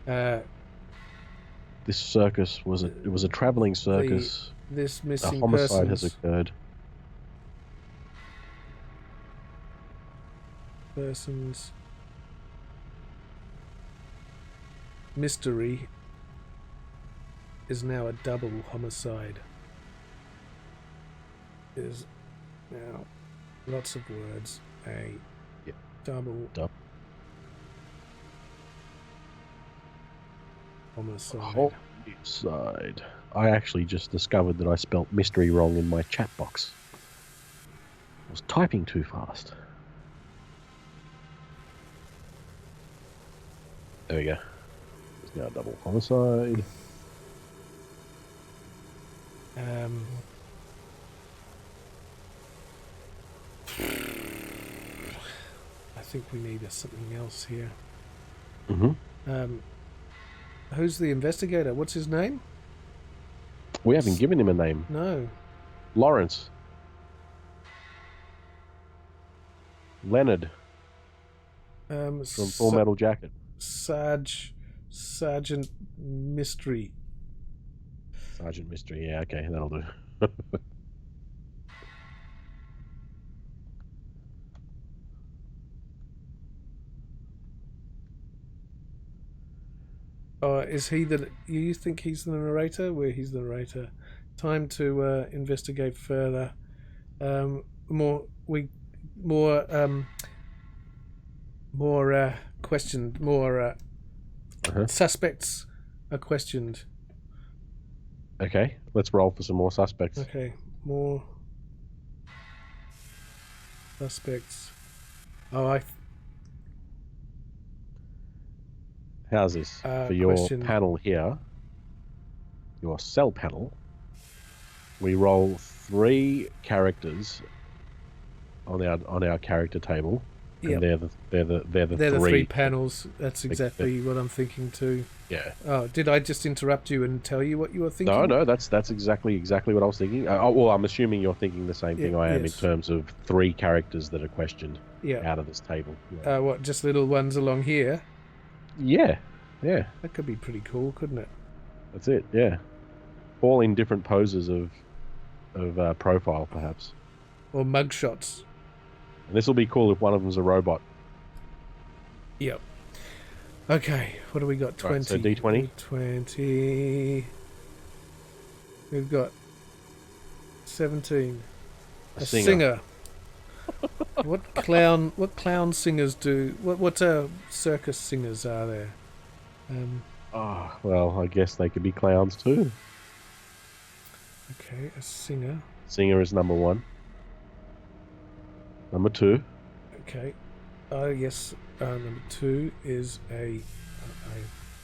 This circus was a traveling circus. This missing a homicide has occurred. Person's mystery is now a double homicide. Is now lots of words. A double homicide. Homicide. I actually just discovered that I spelt mystery wrong in my chat box. I was typing too fast. There we go. It's now a double homicide. I think we need something else here. Mm-hmm. Who's the investigator? What's his name? We haven't given him a name. No. Lawrence. Leonard. From Full Metal Jacket. Sergeant Mystery. Sergeant Mystery, yeah, okay, that'll do. Is he you think he's the narrator? Where he's the narrator. Time to investigate further. More questioned. More suspects are questioned. Okay, let's roll for some more suspects. Okay, more suspects. How's this? For your panel here, your cell panel, we roll 3 characters on our character table. Yep. And they're the 3 panels. That's exactly what I'm thinking too. Yeah. Oh, did I just interrupt you and tell you what you were thinking? No, that's exactly what I was thinking. Well, I'm assuming you're thinking the same thing I am in terms of 3 characters that are questioned out of this table. Yeah. What, just little ones along here? Yeah. That could be pretty cool, couldn't it? That's it. Yeah. All in different poses of profile, perhaps. Or mugshots. And this will be cool if one of them's a robot. Yep. Okay, what do we got? 20. Right, so D20? 20. We've got 17. A singer. What clown singers do? What circus singers are there? Well, I guess they could be clowns too. Okay, a singer. Singer is number 1. Number 2. Okay. Yes. Number 2 is I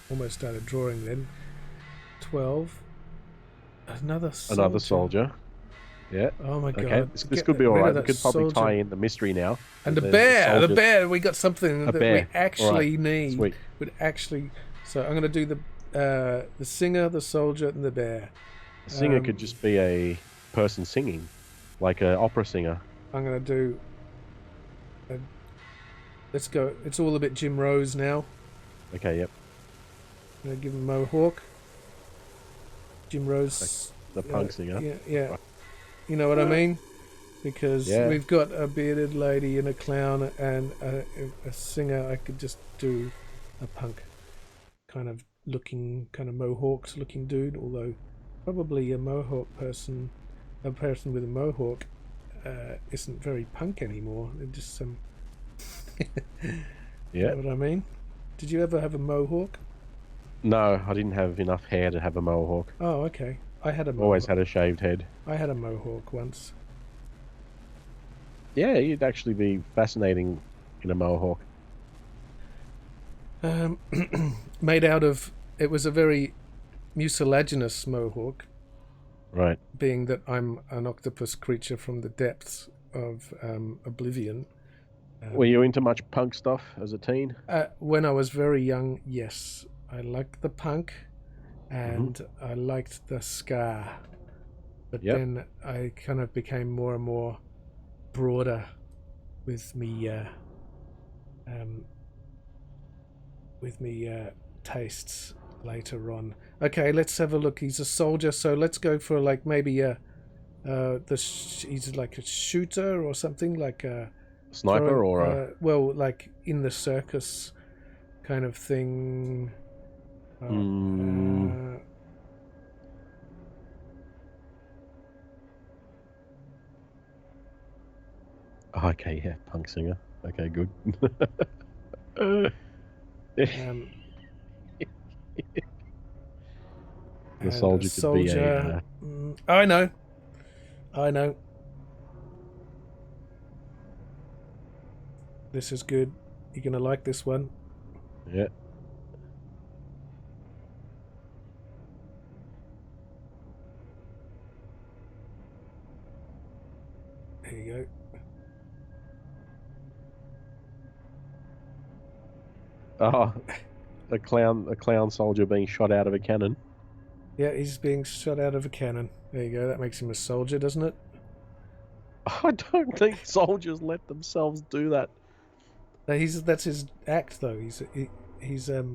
almost started drawing then. 12. Another soldier. Yeah. Oh my god. Okay. This could be alright. We could probably tie in the mystery now. And the bear. We got something that we actually need. Sweet. So I'm going to do the singer, the soldier, and the bear. The singer could just be a person singing, like an opera singer. I'm going to do... let's go. It's all a bit Jim Rose now. Okay, yep. I'm going to give him a mohawk. Jim Rose. The punk singer. Yeah. You know what I mean? because Yeah. we've got a bearded lady and a clown and a singer. I could just do a punk kind of mohawks looking dude, although probably a person with a mohawk isn't very punk anymore. They're just some You Yeah. know what I mean? Did you ever have a mohawk? No, I didn't have enough hair to have a mohawk. Oh, okay. I had a mohawk. Always had a shaved head. I had a mohawk once. Yeah, you'd actually be fascinating in a mohawk. Made out of... It was a very mucilaginous mohawk, Right. being that I'm an octopus creature from the depths of oblivion. Were you into much punk stuff as a teen? When I was very young, yes. I liked the punk and I liked the ska. But then I kind of became more and more broader with me tastes later on. Okay, let's have a look. He's a soldier, so let's go for like maybe he's like a shooter or something, like a Sniper or a... well, like in the circus kind of thing. Okay, yeah, punk singer. Okay, good. The soldier could be a... I know. This is good. You're gonna like this one. Yeah. There you go. Oh, a clown soldier being shot out of a cannon. Yeah, he's being shot out of a cannon. There you go. That makes him a soldier, doesn't it? I don't think soldiers let themselves do that. That's his act, though. He's a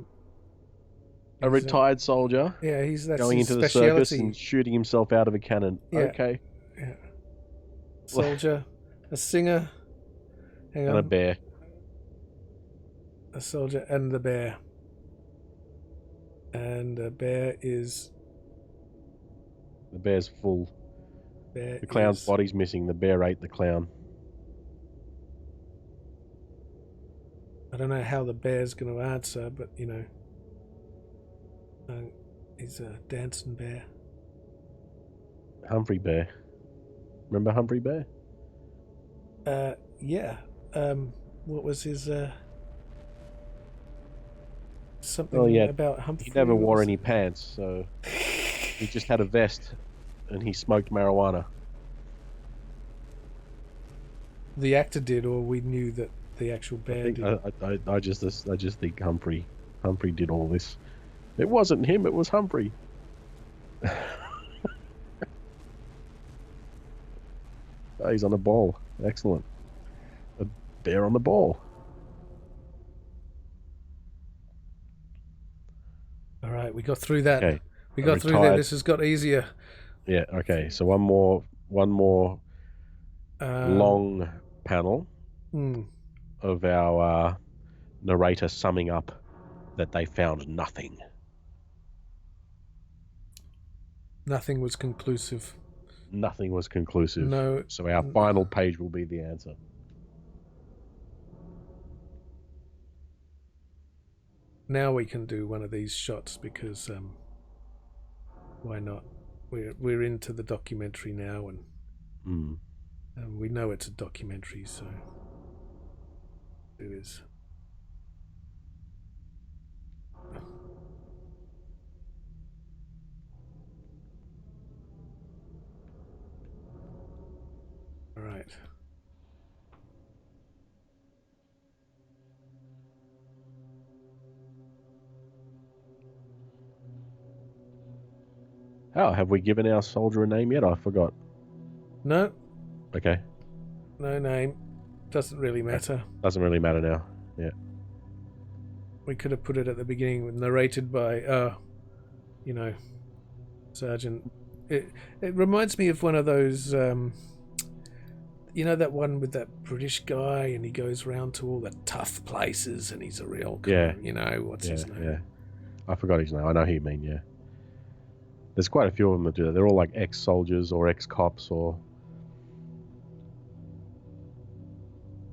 retired soldier. Yeah, that's going his into the circus and shooting himself out of a cannon. Yeah. Okay. Yeah. Soldier, a singer. Hang on. And a bear. A soldier and the bear. And the bear is... The bear's full. Bear the clown's body's missing. The bear ate the clown. I don't know how the bear's going to answer, but, you know. He's a dancing bear. Humphrey Bear. Remember Humphrey Bear? Yeah. What was his... something about Humphrey? He never wore any pants, so he just had a vest and he smoked marijuana. The actor did, or we knew that the actual bear did? I just think Humphrey did all this. It wasn't him, it was Humphrey. Oh, he's on the ball. Excellent. A bear on the ball. All right, we got through that. Okay. We got through that. This has got easier. Yeah, okay. So one more long panel of our narrator summing up that they found nothing. Nothing was conclusive. Nothing was conclusive. No. So our final page will be the answer. Now we can do one of these shots because why not? We're into the documentary now, and we know it's a documentary, so it is. All right. Oh, have we given our soldier a name yet? I forgot. No. Okay. No name. Doesn't really matter. Doesn't really matter now. Yeah. We could have put it at the beginning, narrated by, Sergeant. It reminds me of one of those, You know that one with that British guy, and he goes round to all the tough places, and he's a real kind of, you know, what's his name? Yeah. I forgot his name. I know who you mean, yeah. There's quite a few of them that do that. They're all like ex-soldiers or ex-cops or...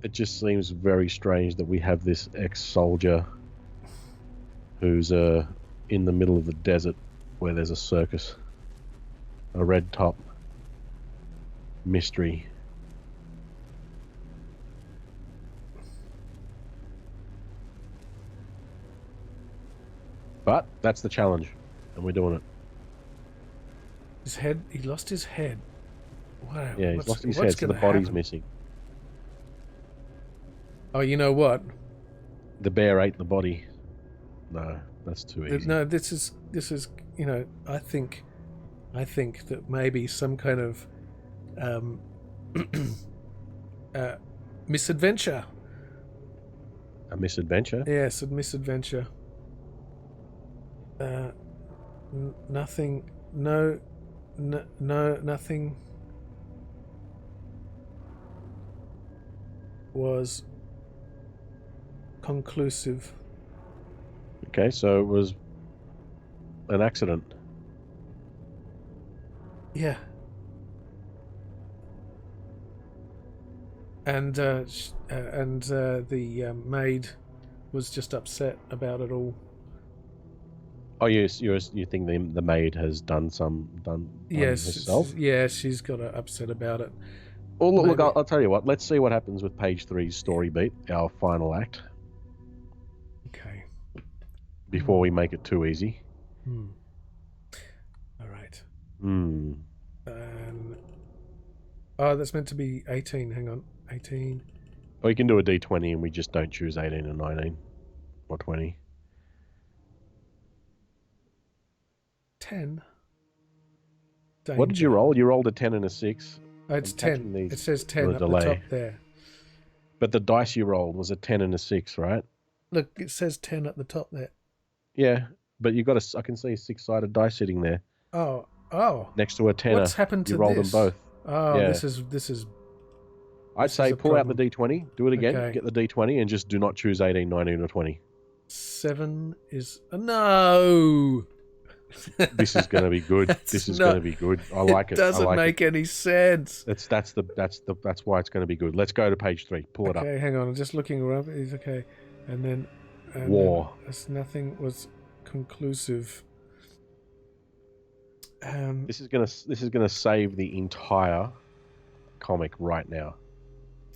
It just seems very strange that we have this ex-soldier who's in the middle of the desert where there's a circus. A red top. Mystery. But that's the challenge, and we're doing it. His head, he lost his head. Wow. Yeah, he's lost his head, so the body's missing. Oh, you know what? The bear ate the body. No, that's too easy. No, this is, you know, I think that maybe some kind of misadventure. A misadventure? Yes, a misadventure. Nothing. No, nothing was conclusive. Okay, so it was an accident. Yeah. And the maid was just upset about it all. Oh, you think the maid has done Yes, herself? Yeah, she's got upset about it. Well, look, I'll tell you what. Let's see what happens with page 3's story beat, our final act. Okay. Before we make it too easy. All right. Oh, that's meant to be 18. Hang on. 18. Or you can do a D20 and we just don't choose 18 and 19. Or 20. 10. Danger. What did you roll? You rolled a 10 and a 6. Oh, it's 10. It says 10 up the top there. But the dice you rolled was a 10 and a 6, right? Look, it says 10 at the top there. Yeah, but you got I can see a 6-sided die sitting there. Oh. Next to a 10. What's happened to this? You rolled them both. Oh, yeah. This is. I'd say pull out the D20, do it again, get the D20, and just do not choose 18, 19, or 20. 7 is no. This is going to be good. This is going to be good. I like it. It doesn't make any sense. That's why it's going to be good. Let's go to page 3. Pull it up. Okay, hang on. I'm just looking around. It's okay. And then war. Nothing was conclusive. This is gonna save the entire comic right now.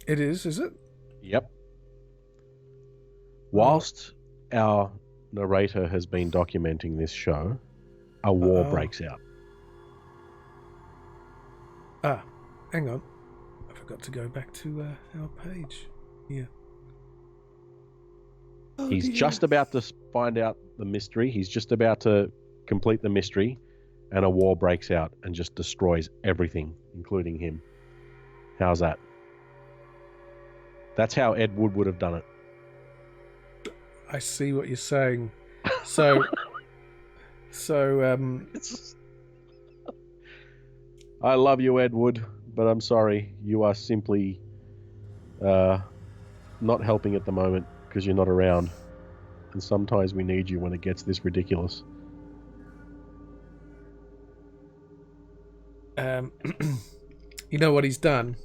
It is it? Yep. Whilst our narrator has been documenting this show, a war breaks out. Hang on. I forgot to go back to our page. Yeah. Oh, He's just about to find out the mystery. He's just about to complete the mystery, and a war breaks out and just destroys everything, including him. How's that? That's how Ed Wood would have done it. I see what you're saying. So, I love you, Ed Wood, but I'm sorry. You are simply not helping at the moment because you're not around. And sometimes we need you when it gets this ridiculous. You know what he's done?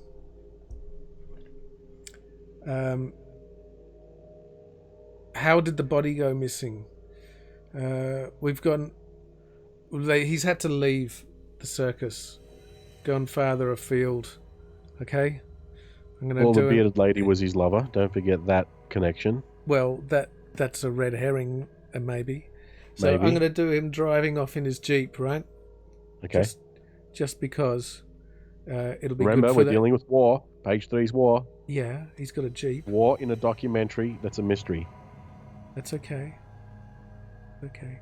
How did the body go missing? He's had to leave the circus, gone farther afield. Okay, I'm gonna. The bearded lady was his lover. Don't forget that connection. Well, that's a red herring, maybe. So I'm gonna do him driving off in his Jeep, right? Okay. Just because it'll be. Remember, good for we're dealing with war. Page 3's war. Yeah, he's got a Jeep. War in a documentary. That's a mystery. That's okay. Okay.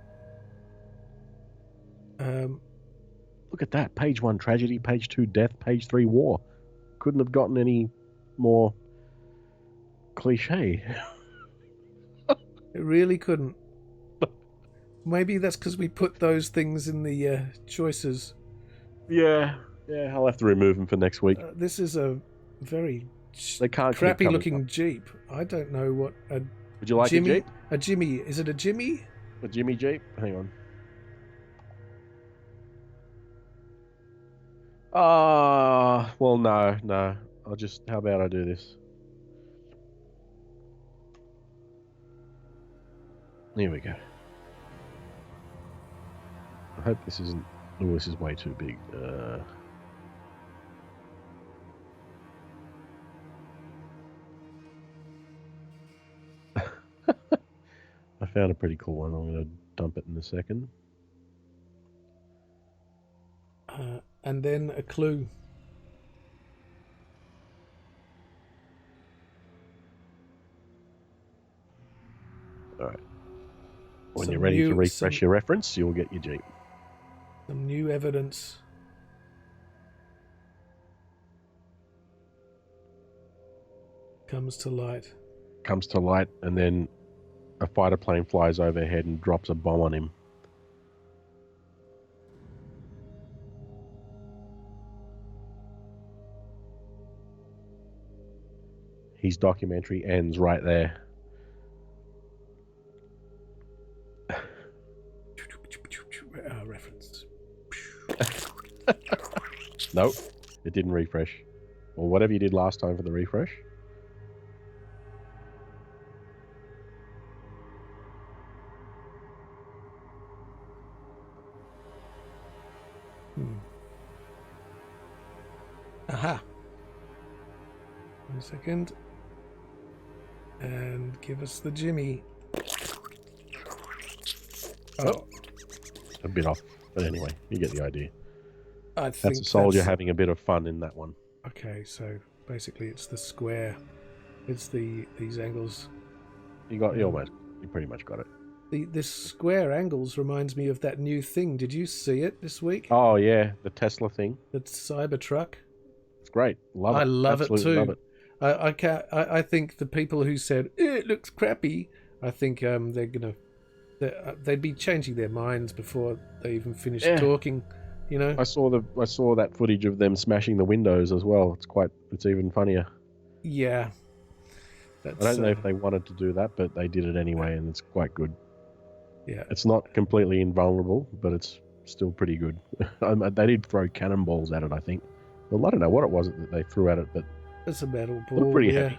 Look at that. Page 1, tragedy. Page 2, death. Page 3, war. Couldn't have gotten any more cliche. It really couldn't. Maybe that's because we put those things in the choices. Yeah, I'll have to remove them for next week. This is a very They can't keep crappy coming looking up. Jeep. I don't know what a Would you like Jimmy. a Jeep? A Jimmy. Is it a Jimmy? A Jimmy Jeep? Hang on. Well, no. How about I do this? Here we go. I hope this isn't. Oh, this is way too big. I found a pretty cool one. I'm going to dump it in a second. And then a clue. All right. When Some you're ready to new- refresh your reference, you'll get your Jeep. Some new evidence. Comes to light. Comes to light, and then a fighter plane flies overhead and drops a bomb on him. His documentary ends right there. Reference. Nope, it didn't refresh. Or whatever you did last time for the refresh. Aha. 1 second. And give us the Jimmy. Oh. A bit off. But anyway, you get the idea. I think That's a soldier having a bit of fun in that one. Okay, so basically it's the square. It's these angles. You pretty much got it. This square angles reminds me of that new thing. Did you see it this week? Oh yeah, the Tesla thing. The Cybertruck. It's great. Love it. I love Absolutely it too. Love it. I think the people who said it looks crappy, I think they'd be changing their minds before they even finish talking. You know. I saw that footage of them smashing the windows as well. It's even funnier. Yeah. I don't know if they wanted to do that, but they did it anyway, and it's quite good. Yeah. It's not completely invulnerable, but it's still pretty good. They did throw cannonballs at it, I think. Well, I don't know what it was that they threw at it, but it's a metal ball. Looked pretty heavy.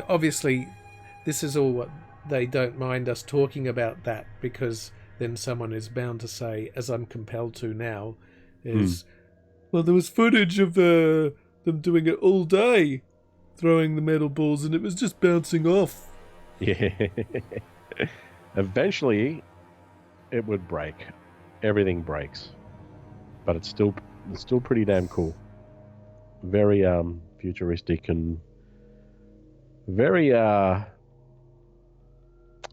Obviously, this is all what they don't mind us talking about that, because then someone is bound to say, as I'm compelled to now, well, there was footage of them doing it all day, throwing the metal balls, and it was just bouncing off. Yeah. Eventually, it would break. Everything breaks, but it's still pretty damn cool. Very futuristic and very I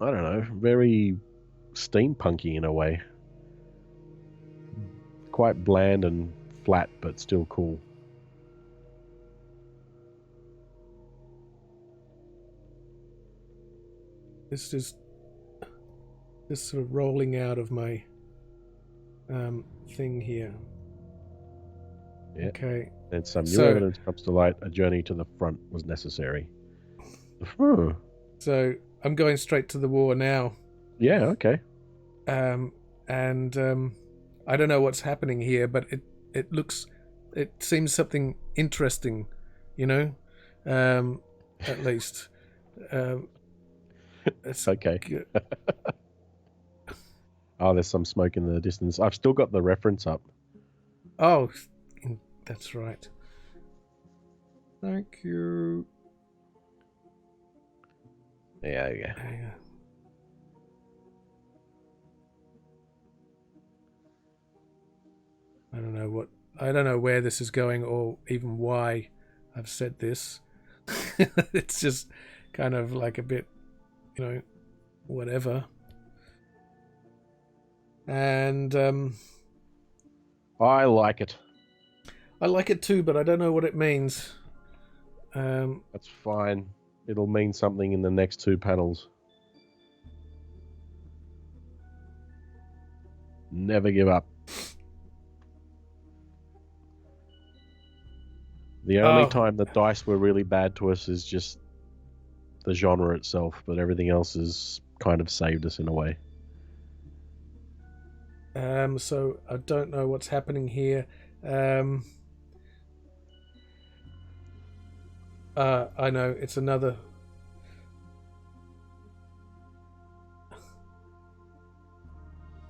don't know, very steampunky in a way. Quite bland and flat, but still cool. This is sort of rolling out of my thing here. Yeah. Okay. And some new evidence comes to light. A journey to the front was necessary. So I'm going straight to the war now. Yeah. Okay. I don't know what's happening here, but it seems something interesting, you know, at least. It's okay. Oh, there's some smoke in the distance. I've still got the reference up. Oh, that's right. Thank you. Yeah. I don't know where this is going, or even why I've said this. It's just kind of like a bit, you know, whatever. And I like it. I like it too, but I don't know what it means. That's fine. It'll mean something in the next two panels. Never give up. The only time the dice were really bad to us is just the genre itself, but everything else has kind of saved us in a way. So I don't know what's happening here. I know it's another.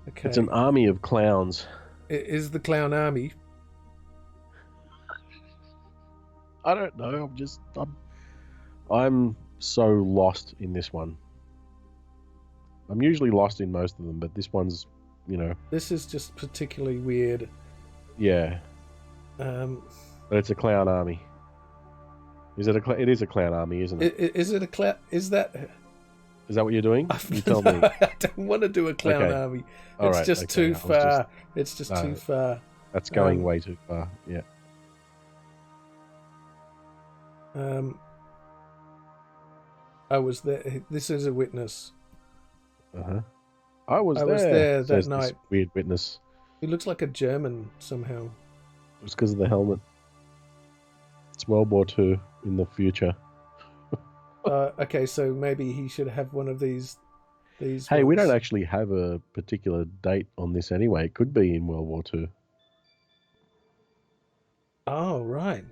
Okay. It's an army of clowns. It is the clown army. I don't know. I'm so lost in this one. I'm usually lost in most of them, but this one's, This is just particularly weird. Yeah. But it's a clown army. It is a clown army, isn't it? Is it a clown? Is that what you're doing? You tell me. I don't want to do a clown army. It's just too far. It's just too far. That's going way too far. Yeah. I was there. This is a witness. I was there that night. Weird witness. He looks like a German somehow. It was because of the helmet. It's World War II in the future. Okay, so maybe he should have one of these. Hey, we don't actually have a particular date on this anyway. It could be in World War II. Oh, right.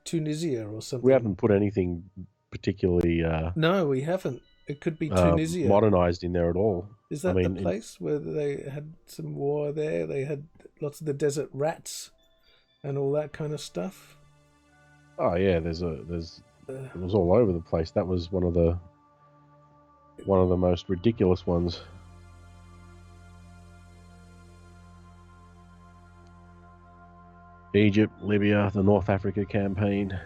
Tunisia or something. We haven't put anything particularly... no, we haven't. It could be Tunisia. Modernized in there at all. Is that the place where they had some war there? They had lots of the desert rats and all that kind of stuff? Oh, yeah, it was all over the place. That was one of the most ridiculous ones. Egypt, Libya, the North Africa campaign.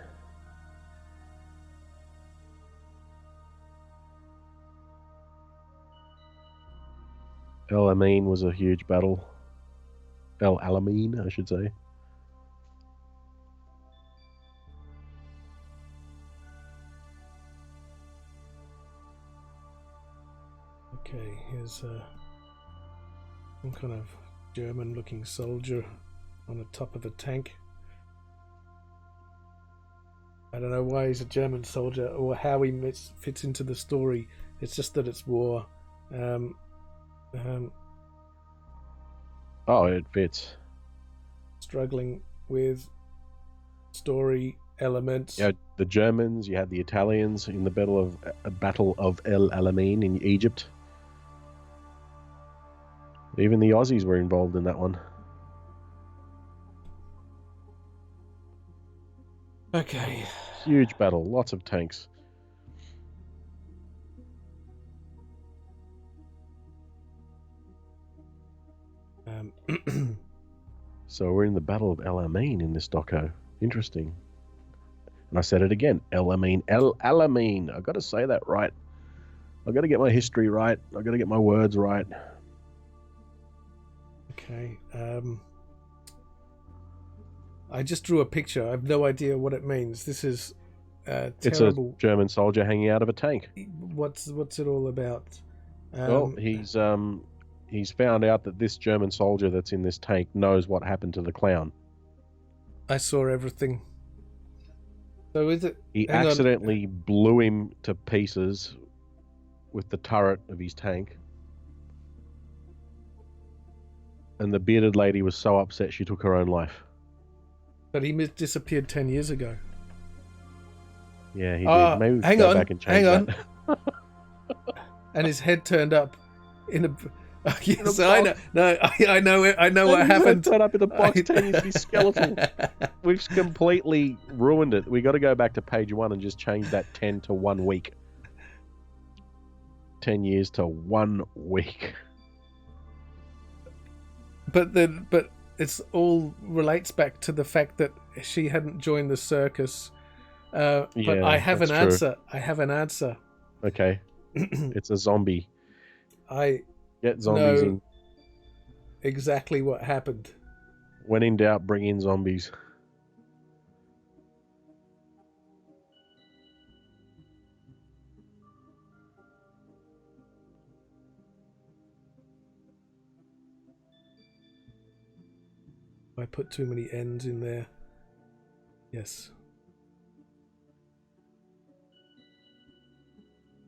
El Alamein was a huge battle. El Alamein, I should say. Okay, here's some kind of German-looking soldier on the top of the tank. I don't know why he's a German soldier or how he fits into the story. It's just that it's war. It fits. Struggling with story elements. Yeah, the Germans. You had the Italians in the Battle of El Alamein in Egypt. Even the Aussies were involved in that one. Okay. Huge battle, lots of tanks. So we're in the Battle of El Alamein in this doco. Interesting. And I said it again. El Alamein. I've got to say that right. I've got to get my history right. I've got to get my words right. Okay. I just drew a picture. I have no idea what it means. This is terrible. It's a German soldier hanging out of a tank. What's it all about? Well, he's found out that this German soldier that's in this tank knows what happened to the clown. I saw everything. So is it? He accidentally blew him to pieces with the turret of his tank. And the bearded lady was so upset she took her own life. But he disappeared 10 years ago. Yeah, he did. Maybe we can go back and change that. And his head turned up in a... yes, I know. No, I know it. I know what happened. Turned up in the box 10 years to be skeletal. We've completely ruined it. We got to go back to page 1 and just change that 10 to 1 week. 10 years to 1 week. But it's all relates back to the fact that she hadn't joined the circus. But I have an answer. I have an answer. Okay. It's a zombie. Get zombies in. Exactly what happened. When in doubt, bring in zombies. I put too many N's in there. Yes.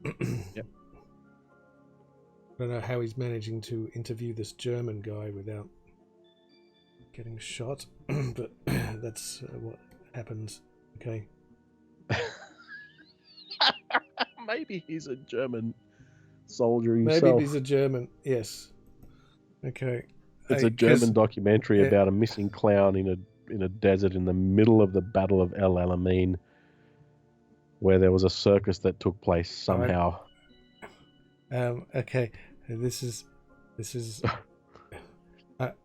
Yep. I don't know how he's managing to interview this German guy without getting shot, but that's what happens. Okay. Maybe he's a German soldier himself. Maybe he's a German. Yes. Okay. It's a German documentary about a missing clown in a desert in the middle of the Battle of El Alamein, where there was a circus that took place somehow. Okay. This is.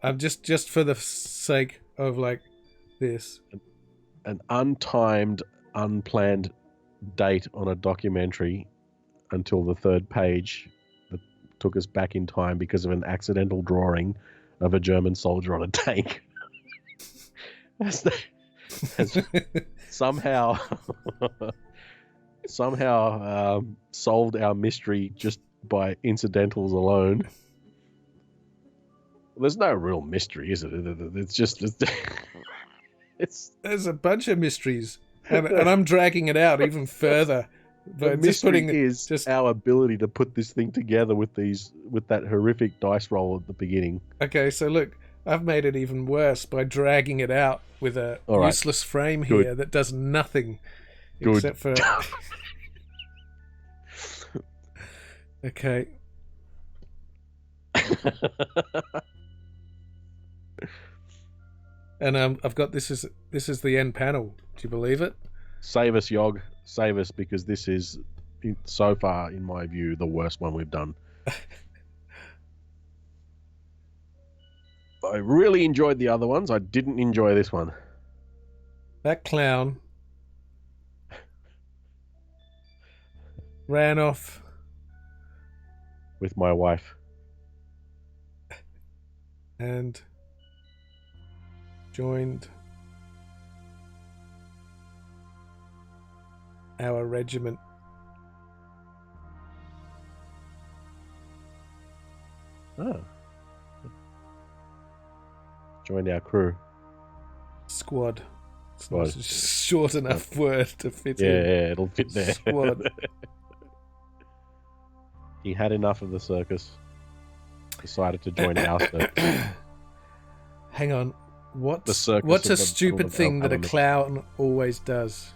I'm just for the sake of like this. An untimed, unplanned date on a documentary until the third page that took us back in time because of an accidental drawing of a German soldier on a tank. has somehow solved our mystery just by incidentals alone. There's no real mystery, is it? It's just there's a bunch of mysteries, and I'm dragging it out even further. But the mystery is our ability to put this thing together with that horrific dice roll at the beginning. Okay, so look, I've made it even worse by dragging it out with a useless frame here that does nothing except for. Okay. And I've got this is the end panel. Do you believe it? Save us, Yog. Save us, because this is, so far, in my view, the worst one we've done. I really enjoyed the other ones. I didn't enjoy this one. That clown ran off with my wife and joined our regiment. Oh. Joined our crew. Squad. It's not a short enough word to fit in. Yeah, it'll fit there. Squad. He had enough of the circus. Decided to join our circus. Hang on. What's a stupid thing that a clown always does?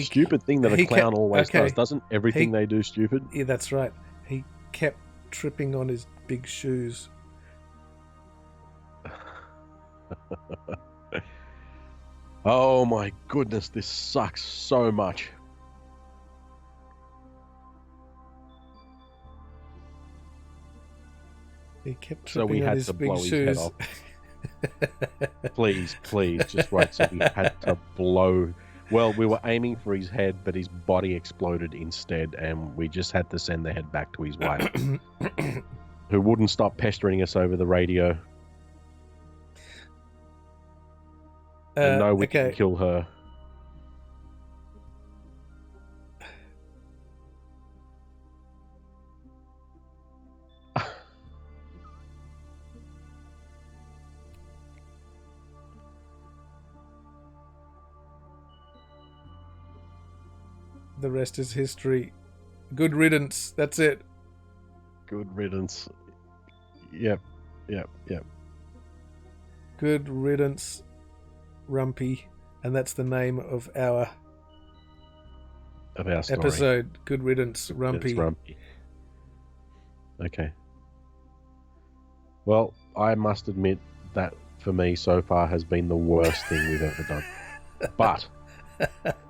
Stupid thing that a clown always does. Doesn't everything they do stupid? Yeah, that's right. He kept tripping on his big shoes. Oh my goodness, this sucks so much. He kept tripping on his big shoes. His head off. Please, just right. So we had to blow. Well, we were aiming for his head, but his body exploded instead, and we just had to send the head back to his wife, who wouldn't stop pestering us over the radio. And no, we can kill her. The rest is history. Good riddance. That's it. Good riddance. Yep. Good riddance, Rumpy. And that's the name of our story. Episode. Good riddance, Rumpy. Rumpy. Okay. Well, I must admit that for me so far has been the worst thing we've ever done. But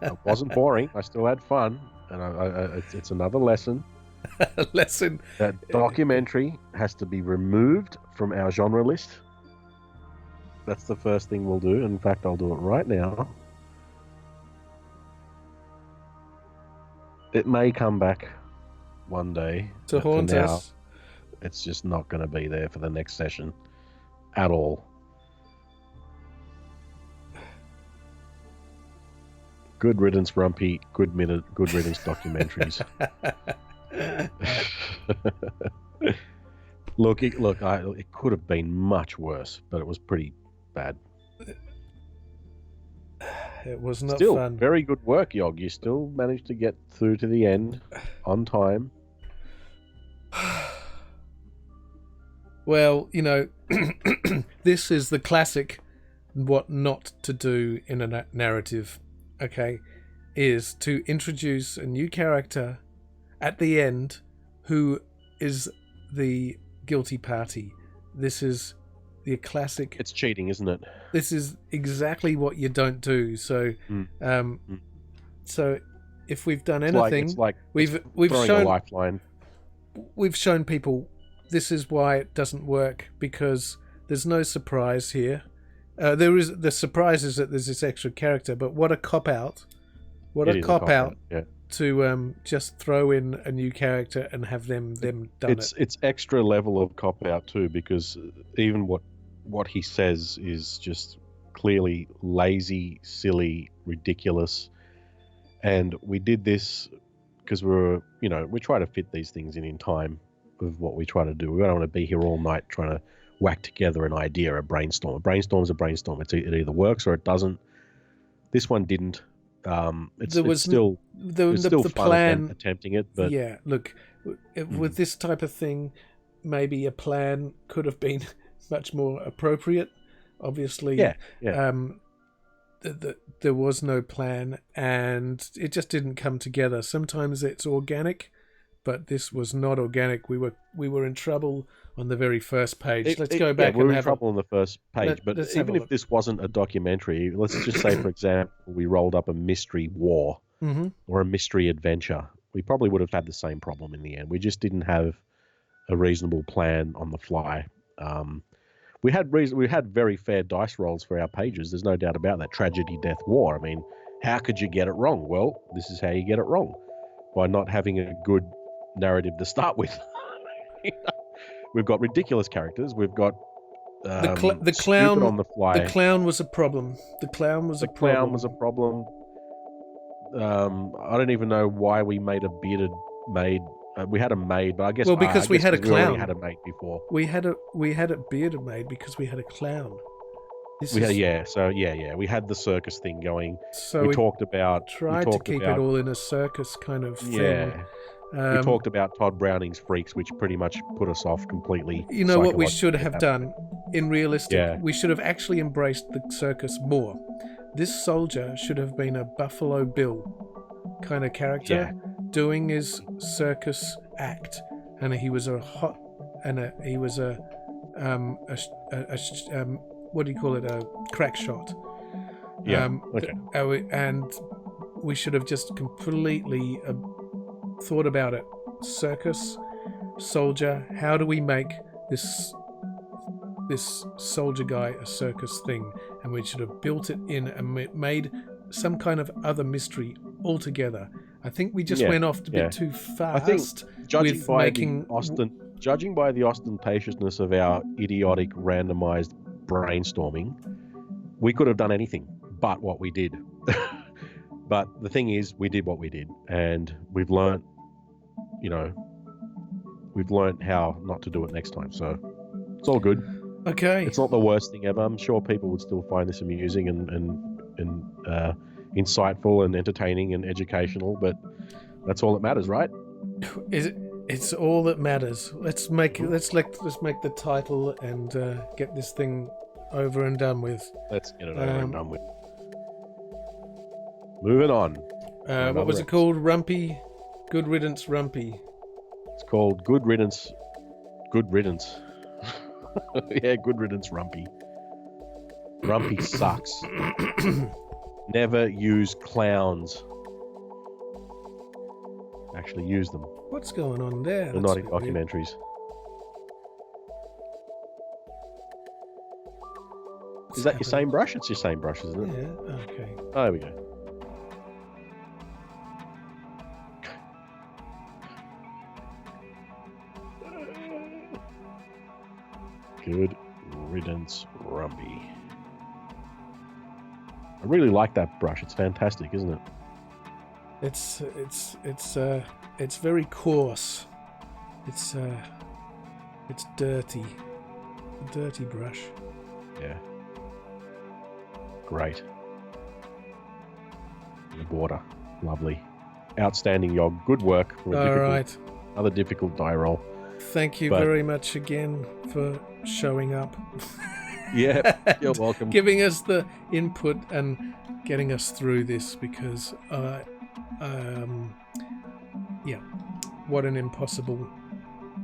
it wasn't boring. I still had fun, and it's another lesson. Lesson. That documentary has to be removed from our genre list. That's the first thing we'll do. In fact, I'll do it right now. It may come back one day to haunt us. It's just not going to be there for the next session at all. Good riddance, Rumpy. Good riddance documentaries. Look, it could have been much worse, but it was pretty bad. It was not Still, fun. very good work, Yog. You still managed to get through to the end on time. Well, this is the classic what not to do in a narrative, okay, is to introduce a new character at the end who is the guilty party. This is the classic. It's cheating, isn't it? This is exactly what you don't do. So, so if we've done anything, it's like we've throwing shown a lifeline. We've shown people this is why it doesn't work, because there's no surprise here. There is the surprise is that there's this extra character, but what a cop out! What a cop out! Yeah. To just throw in a new character and have them done it. It's extra level of cop out too, because even what he says is just clearly lazy, silly, ridiculous. And we did this because we try to fit these things in time of what we try to do. We don't want to be here all night trying to whack together an idea, a brainstorm. A brainstorm's a brainstorm. It either works or it doesn't. This one didn't. It's still the fun plan attempting it, but yeah, look, with this type of thing, maybe a plan could have been much more appropriate. Obviously, there was no plan, and it just didn't come together. Sometimes it's organic, but this was not organic. We were in trouble on the very first page. Let's go back. We were in trouble on the first page, but even if look. this wasn't a documentary, let's just say, for example, we rolled up a mystery war or a mystery adventure, we probably would have had the same problem in the end. We just didn't have a reasonable plan on the fly. We had very fair dice rolls for our pages. There's no doubt about that. Tragedy, death, war. I mean, how could you get it wrong? Well, this is how you get it wrong, by not having a good narrative to start with. We've got ridiculous characters. We've got the clown on the fly. The clown was a problem. The clown was a problem. I don't even know why we made a bearded maid. We had a maid, but I guess because we had a clown. We had a maid before. We had a bearded maid because we had a clown. We had the circus thing going. So we talked about to keep it all in a circus kind of thing. Yeah. We talked about Todd Browning's Freaks, which pretty much put us off completely. You know what we should have done in realistic? Yeah. We should have actually embraced the circus more. This soldier should have been a Buffalo Bill kind of character doing his circus act, and he was what do you call it? A crack shot. Yeah. And we should have just completely thought about it. Circus, soldier. How do we make this soldier guy a circus thing? And we should have built it in and made some kind of other mystery altogether. I think we just went off a bit too fast. I think judging by the ostentatiousness of our idiotic randomized brainstorming, we could have done anything but what we did. But the thing is, we did what we did, and we've learned how not to do it next time. So it's all good. Okay. It's not the worst thing ever. I'm sure people would still find this amusing and insightful and entertaining and educational, but that's all that matters, right? It's all that matters. Let's make the title and get this thing over and done with. Let's get it over and done with. Moving on. What was it called? Rumpy? Good Riddance Rumpy. It's called Good Riddance. Good Riddance. Yeah, Good Riddance Rumpy. Rumpy sucks. Never use clowns. Actually use them. What's going on there? They're not in documentaries. Is that your same brush? It's your same brush, isn't it? Yeah, okay. Oh, there we go. Good Riddance Rumpy. I really like that brush. It's fantastic, isn't it? It's very coarse. It's dirty. A dirty brush. Yeah. Great. the border. Lovely. Outstanding, Yog. Good work. All right. Another difficult die roll. Thank you very much again for showing up. Yeah, you're welcome. Giving us the input and getting us through this, because, what an impossible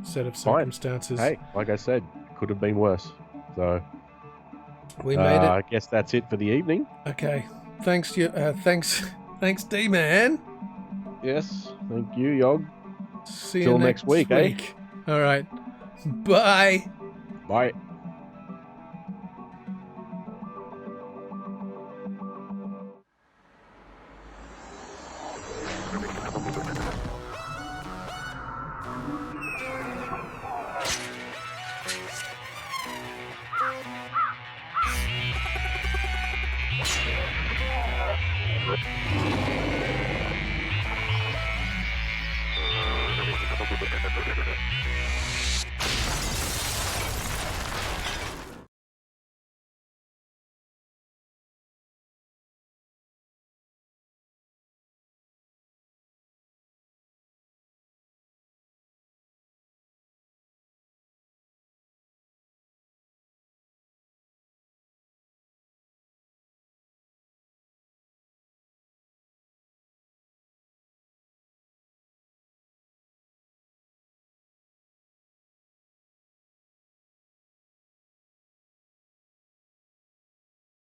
set of circumstances. Fine. Hey, like I said, could have been worse. So we made it. I guess that's it for the evening. Okay. Thanks, thanks, D-Man. Yes, thank you, Yog. See Till you next week, eh? All right. Bye. Bye.